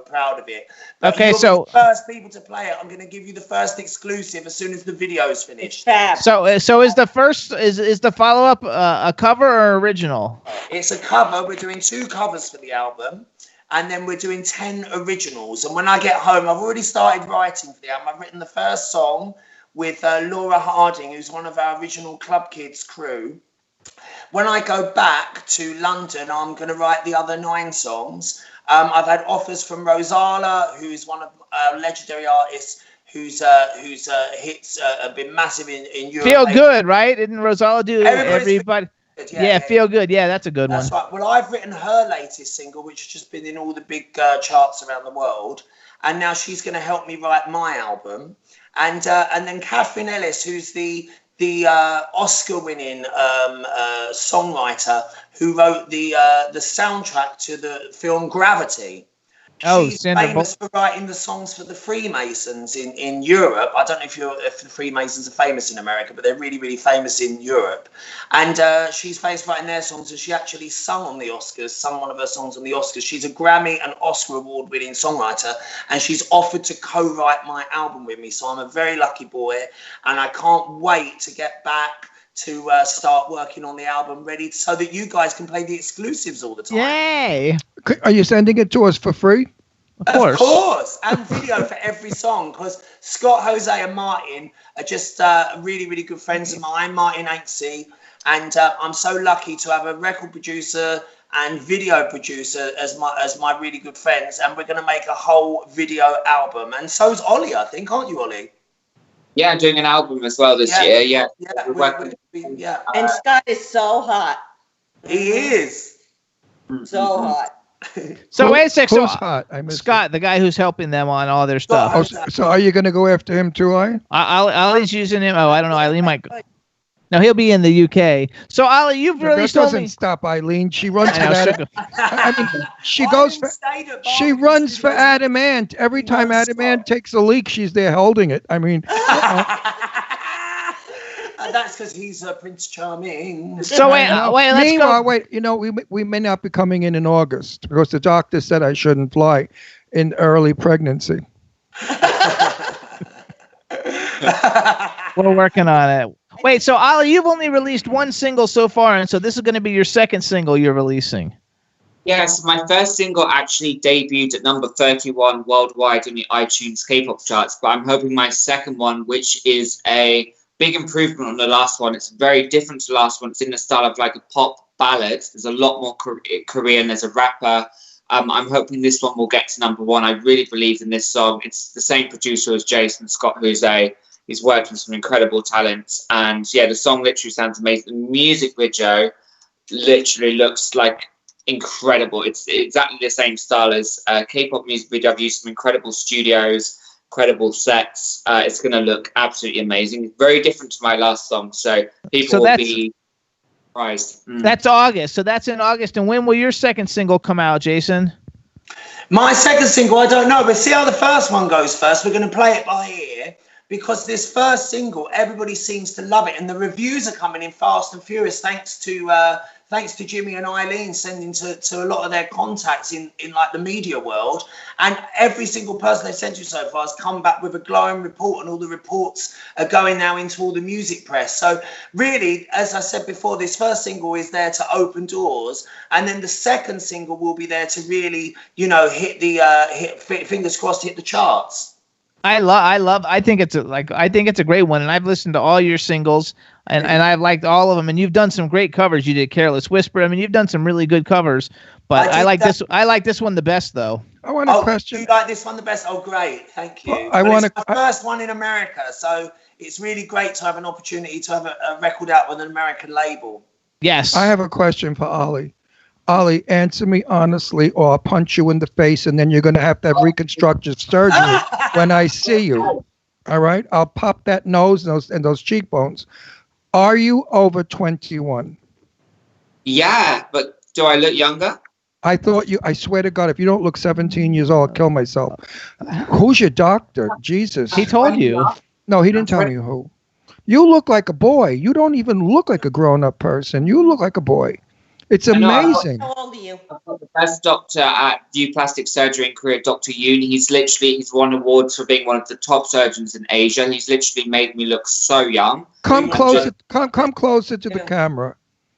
S16: proud of it. But
S4: okay,
S16: you're
S4: so
S16: the first people to play it. I'm going to give you the first exclusive as soon as the video's finished.
S4: So is the first is the follow-up a cover or original?
S16: It's a cover. We're doing 2 covers for the album. And then we're doing 10 originals. And when I get home, I've already started writing for the album. I've written the first song with Laura Harding, who's one of our original Club Kids crew. When I go back to London, I'm going to write the other 9 songs. I've had offers from Rosala, who's one of our legendary artists, whose hits have been massive in Europe.
S4: Feel Good, right? Didn't Rosala do everybody? Yeah, Feel Good. Yeah, that's a good
S16: That's
S4: one.
S16: right. Well, I've written her latest single, which has just been in all the big charts around the world, and now she's going to help me write my album. And then Catherine Ellis, who's the Oscar-winning songwriter who wrote the soundtrack to the film Gravity. She's famous for writing the songs for the Freemasons in Europe. I don't know if the Freemasons are famous in America, but they're really, really famous in Europe. And she's famous for writing their songs, and she actually sung on the Oscars, sung one of her songs on the Oscars. She's a Grammy and Oscar award-winning songwriter, and she's offered to co-write my album with me. So I'm a very lucky boy, and I can't wait to get back to start working on the album ready so that you guys can play the exclusives all the time.
S4: Yay!
S6: Are you sending it to us for free?
S16: Of course, and video for every song, because Scott, Jose, and Martin are just really, really good friends of mine. Martin Ainksey, and I'm so lucky to have a record producer and video producer as my really good friends, and we're going to make a whole video album. And so's Ollie, I think, aren't you, Ollie?
S15: Yeah, I'm doing an album as well this year. Yeah.
S16: Yeah.
S17: And Scott is so hot.
S16: He is.
S17: So hot.
S4: So wait a sec. So
S6: Who's hot? I missed
S4: Scott, the guy who's helping them on all their stuff.
S6: Oh, so are you going to go after him too,
S4: Ollie's using him. Oh, I don't know. Eileen might go. No, he'll be in the UK. So Ollie, you've released
S6: that doesn't
S4: only...
S6: stop Eileen. She runs for that. I mean, she runs for Adam Ant. Every time Adam Ant takes a leak, she's there holding it. I mean,
S16: that's because he's Prince Charming.
S4: So wait, let's
S6: Meanwhile,
S4: go.
S6: wait. You know, we may not be coming in August because the doctor said I shouldn't fly in early pregnancy.
S4: We're working on it. Wait, so Ollie, you've only released one single so far, and so this is going to be your second single you're releasing.
S15: Yes, my first single actually debuted at number 31 worldwide in the iTunes K-pop charts, but I'm hoping my second one, which is a big improvement on the last one. It's very different to the last one. It's in the style of like a pop ballad. There's a lot more Korean. There's a rapper. I'm hoping this one will get to number one. I really believe in this song. It's the same producer as Jason Scott Jose. He's worked with some incredible talents. And yeah, the song literally sounds amazing. The music video literally looks like incredible. It's exactly the same style as K-pop music video. I've used some incredible studios, incredible sets. It's going to look absolutely amazing. Very different to my last song. So people will be surprised.
S4: That's August. So that's in August. And when will your second single come out, Jason?
S16: My second single, I don't know. But see how the first one goes first. We're going to play it by ear. Because this first single, everybody seems to love it, and the reviews are coming in fast and furious. Thanks to Jimmy and Eileen sending to a lot of their contacts in like the media world, and every single person they've sent to so far has come back with a glowing report, and all the reports are going now into all the music press. So really, as I said before, this first single is there to open doors, and then the second single will be there to really, hit fingers crossed, hit the charts.
S4: I think it's a great one, and I've listened to all your singles, and I've liked all of them, and you've done some great covers. You did Careless Whisper. I mean, you've done some really good covers, but I like this one the best, though.
S6: I want a question.
S16: You like this one the best? Oh, great, thank you. It's my first one in America, so it's really great to have an opportunity to have a record out with an American label.
S4: Yes.
S6: I have a question for Ollie. Ollie, answer me honestly, or I'll punch you in the face, and then you're going to have reconstructive surgery when I see you. All right? I'll pop that nose and those cheekbones. Are you over 21?
S15: Yeah, but do I look younger?
S6: I swear to God, if you don't look 17 years old, I'll kill myself. Who's your doctor? Jesus.
S4: He told you.
S6: No, he didn't tell me who. You look like a boy. You don't even look like a grown-up person. You look like a boy. It's amazing.
S17: How old are you?
S15: I've got the best doctor at View Plastic Surgery in Korea, Dr. Yoon. He's won awards for being one of the top surgeons in Asia. He's literally made me look so young.
S6: Come closer to the camera.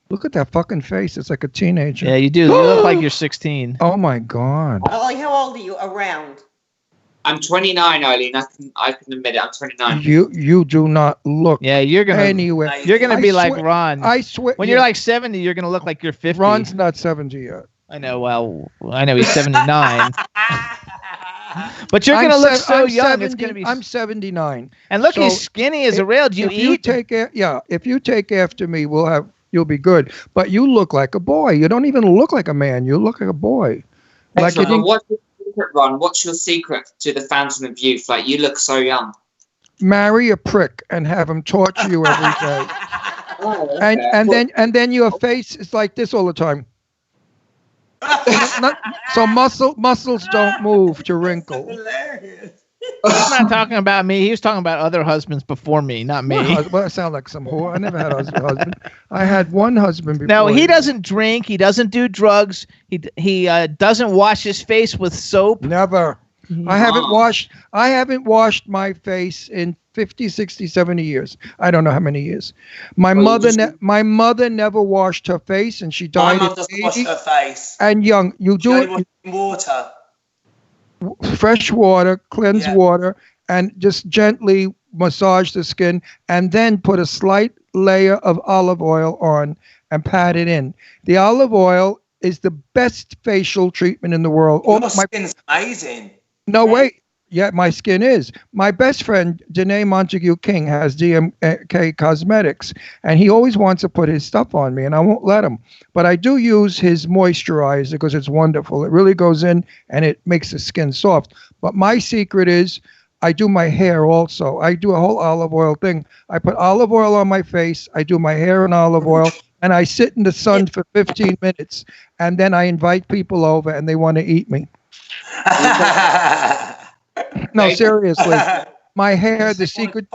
S6: Look at that fucking face. It's like a teenager.
S4: Yeah, you do. You look like you're 16.
S6: Oh my God.
S17: Ollie, how old are you around?
S15: I'm 29, Eileen. I can admit it. I'm 29.
S6: You do not look.
S4: Yeah, you're gonna
S6: anywhere.
S4: You're gonna be like Ron.
S6: I swear.
S4: When you're like 70, you're gonna look like you're 50.
S6: Ron's not 70 yet.
S4: I know. Well, I know he's 79. But you're gonna look so young. It's gonna be.
S6: I'm 79.
S4: And look, he's skinny as a rail. Do you eat?
S6: If you take after me, we'll have you'll be good. But you look like a boy. You don't even look like a man. You look like a boy. Like you didn't
S15: What's your secret, Ron? What's your secret to the fountain of youth? Like, you look so young.
S6: marry a prick and have him torture you every day.
S15: Oh, okay.
S6: And then your face is like this all the time. So muscles don't move to wrinkle.
S4: He's not talking about me. He was talking about other husbands before me, not me.
S6: Well, I sound like some whore. I never had a husband. I had one husband before.
S4: No, he doesn't drink. He doesn't do drugs. He doesn't wash his face with soap.
S6: Never. I haven't washed my face in 50, 60, 70 years. I don't know how many years. My mother never washed her face, and she died
S16: My mum
S6: at
S16: doesn't
S6: 80
S16: wash her face.
S6: and young. You
S16: She
S6: do
S16: only
S6: it
S16: washes in water.
S6: fresh water, cleanse water, and just gently massage the skin, and then put a slight layer of olive oil on and pat it in. The olive oil is the best facial treatment in the world.
S16: Your skin's amazing.
S6: No, wait. Yeah, my skin is. My best friend, Janae Montague King, has DMK Cosmetics, and he always wants to put his stuff on me, and I won't let him. But I do use his moisturizer because it's wonderful. It really goes in, and it makes the skin soft. But my secret is I do my hair also. I do a whole olive oil thing. I put olive oil on my face. I do my hair in olive oil, and I sit in the sun for 15 minutes, and then I invite people over, and they want to eat me. No, seriously. My hair, the secret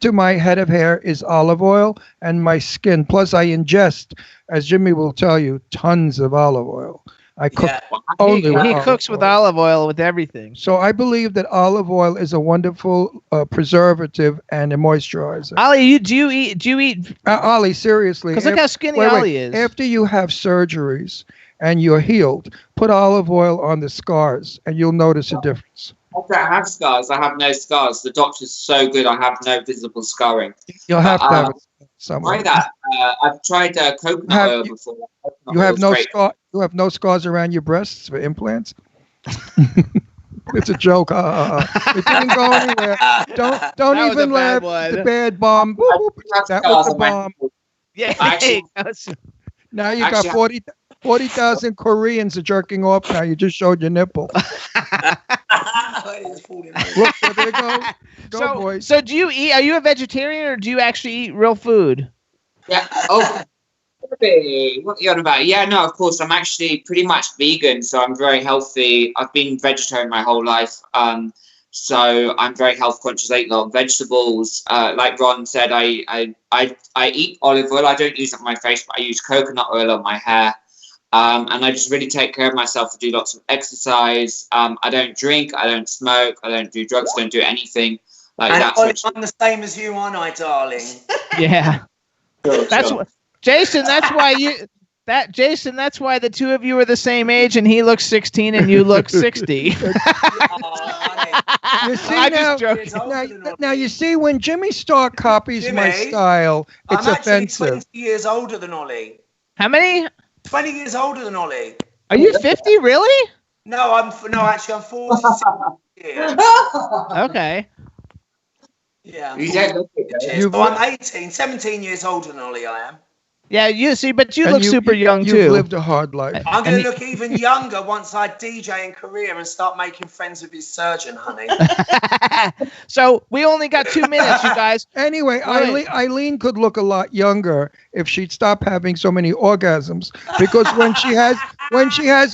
S6: to my head of hair is olive oil and my skin. Plus, I ingest, as Jimmy will tell you, tons of olive oil. I cook only with
S4: He
S6: olive
S4: cooks with olive oil with everything.
S6: So I believe that olive oil is a wonderful preservative and a moisturizer.
S4: Ollie, do you eat?
S6: Ollie, seriously.
S4: Because look how skinny Ollie is.
S6: After you have surgeries and you're healed, put olive oil on the scars and you'll notice a difference.
S15: I don't have scars. I have no scars. The doctor's so good. I have no visible scarring.
S6: You'll have to have it somewhere.
S15: Try that. I've tried coconut oil before.
S6: You have no scar. You have no scars around your breasts for implants. It's a joke. It didn't go anywhere. Don't even laugh. The bad bomb. That was the bomb.
S4: Yeah.
S6: Now you got 40,000 Koreans are jerking off now. You just showed your nipple. Look, there they go. Go, boys.
S4: So do you eat? Are you a vegetarian or do you actually eat real food?
S15: Yeah. Oh, what are you on about? Yeah, no, of course. I'm actually pretty much vegan, so I'm very healthy. I've been vegetarian my whole life. So I'm very health conscious. I eat a lot of vegetables. Like Ron said, I eat olive oil. I don't use it on my face, but I use coconut oil on my hair. And I just really take care of myself. I do lots of exercise. I don't drink. I don't smoke. I don't do drugs. Don't do anything like
S16: and
S15: that.
S16: I'm the same as you, aren't I, darling?
S4: Yeah. That's what, Jason. That's why Jason. That's why the two of you are the same age, and he looks 16 and you look 60.
S6: You see now you see when Jimmy Starr copies my style, it's
S16: I'm
S6: offensive.
S16: actually 20 years older than Ollie.
S4: How many?
S16: 20 years older than Ollie.
S4: Are you 50? Really?
S16: No, actually I'm 46 years.
S4: Okay.
S16: Yeah.
S15: You don't look it,
S16: So I'm 17 years older than Ollie, I am.
S4: Yeah, you see, but you
S6: And
S4: look super young
S6: you've
S4: too.
S6: lived a hard life.
S16: I'm going to look even younger once I DJ in Korea and start making friends with his surgeon, honey.
S4: So we only got 2 minutes, you guys.
S6: Anyway, Eileen could look a lot younger if she'd stop having so many orgasms. Because when she has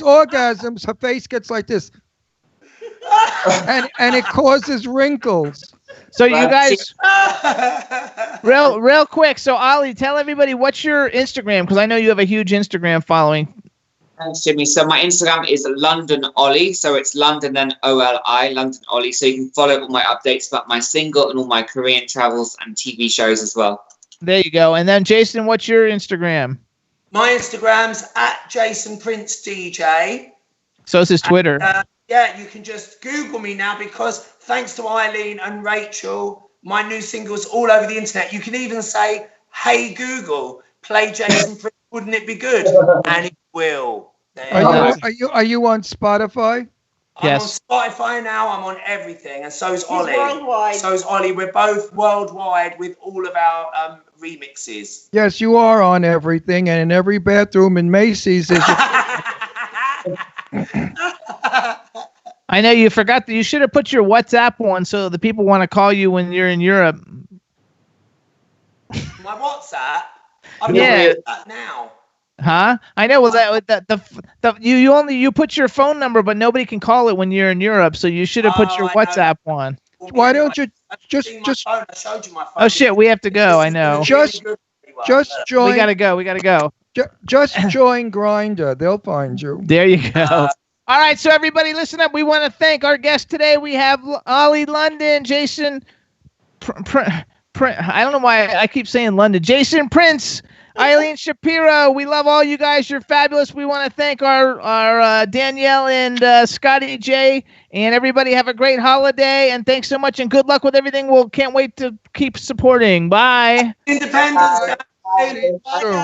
S6: orgasms, her face gets like this, and it causes wrinkles.
S4: So you guys, real quick. So Ollie, tell everybody what's your Instagram, because I know you have a huge Instagram following.
S15: Thanks, Jimmy. So my Instagram is London Ollie. So it's London then OLI, London Ollie. So you can follow all my updates about my single and all my Korean travels and TV shows as well.
S4: There you go. And then Jason, what's your Instagram?
S16: My Instagram's @JasonPrinceDJ.
S4: So is his Twitter.
S16: Yeah, you can just Google me now because thanks to Eileen and Rachel, my new single's all over the internet. You can even say, "Hey Google, play Jason Prince. Wouldn't it be good?" And it will.
S6: Are you on Spotify?
S4: Yes.
S16: I'm on Spotify now. I'm on everything, and so's Ollie.
S17: worldwide.
S16: So's Ollie. We're both worldwide with all of our remixes.
S6: Yes, you are on everything, and in every bathroom in Macy's is.
S4: I know you forgot that you should have put your WhatsApp on so the people want to call you when you're in Europe.
S16: My WhatsApp. I'm
S4: Yeah.
S16: doing that now.
S4: Huh? I know. Well, you put your phone number, but nobody can call it when you're in Europe. So you should have put your WhatsApp on.
S6: Why don't you just
S16: phone. I showed you my phone.
S4: Oh shit, we have to go. I know.
S6: just join?
S4: We gotta go. We gotta go.
S6: Just join Grindr. They'll find you.
S4: There you go. All right, so everybody, listen up. We want to thank our guest today. We have Ollie London, Jason. I don't know why I keep saying London. Jason Prince. Eileen Shapiro, we love all you guys. You're fabulous. We want to thank our Danielle and Scotty J. And everybody have a great holiday. And thanks so much. And good luck with everything. Can't wait to keep supporting. Bye.
S16: Independence Day. Bye.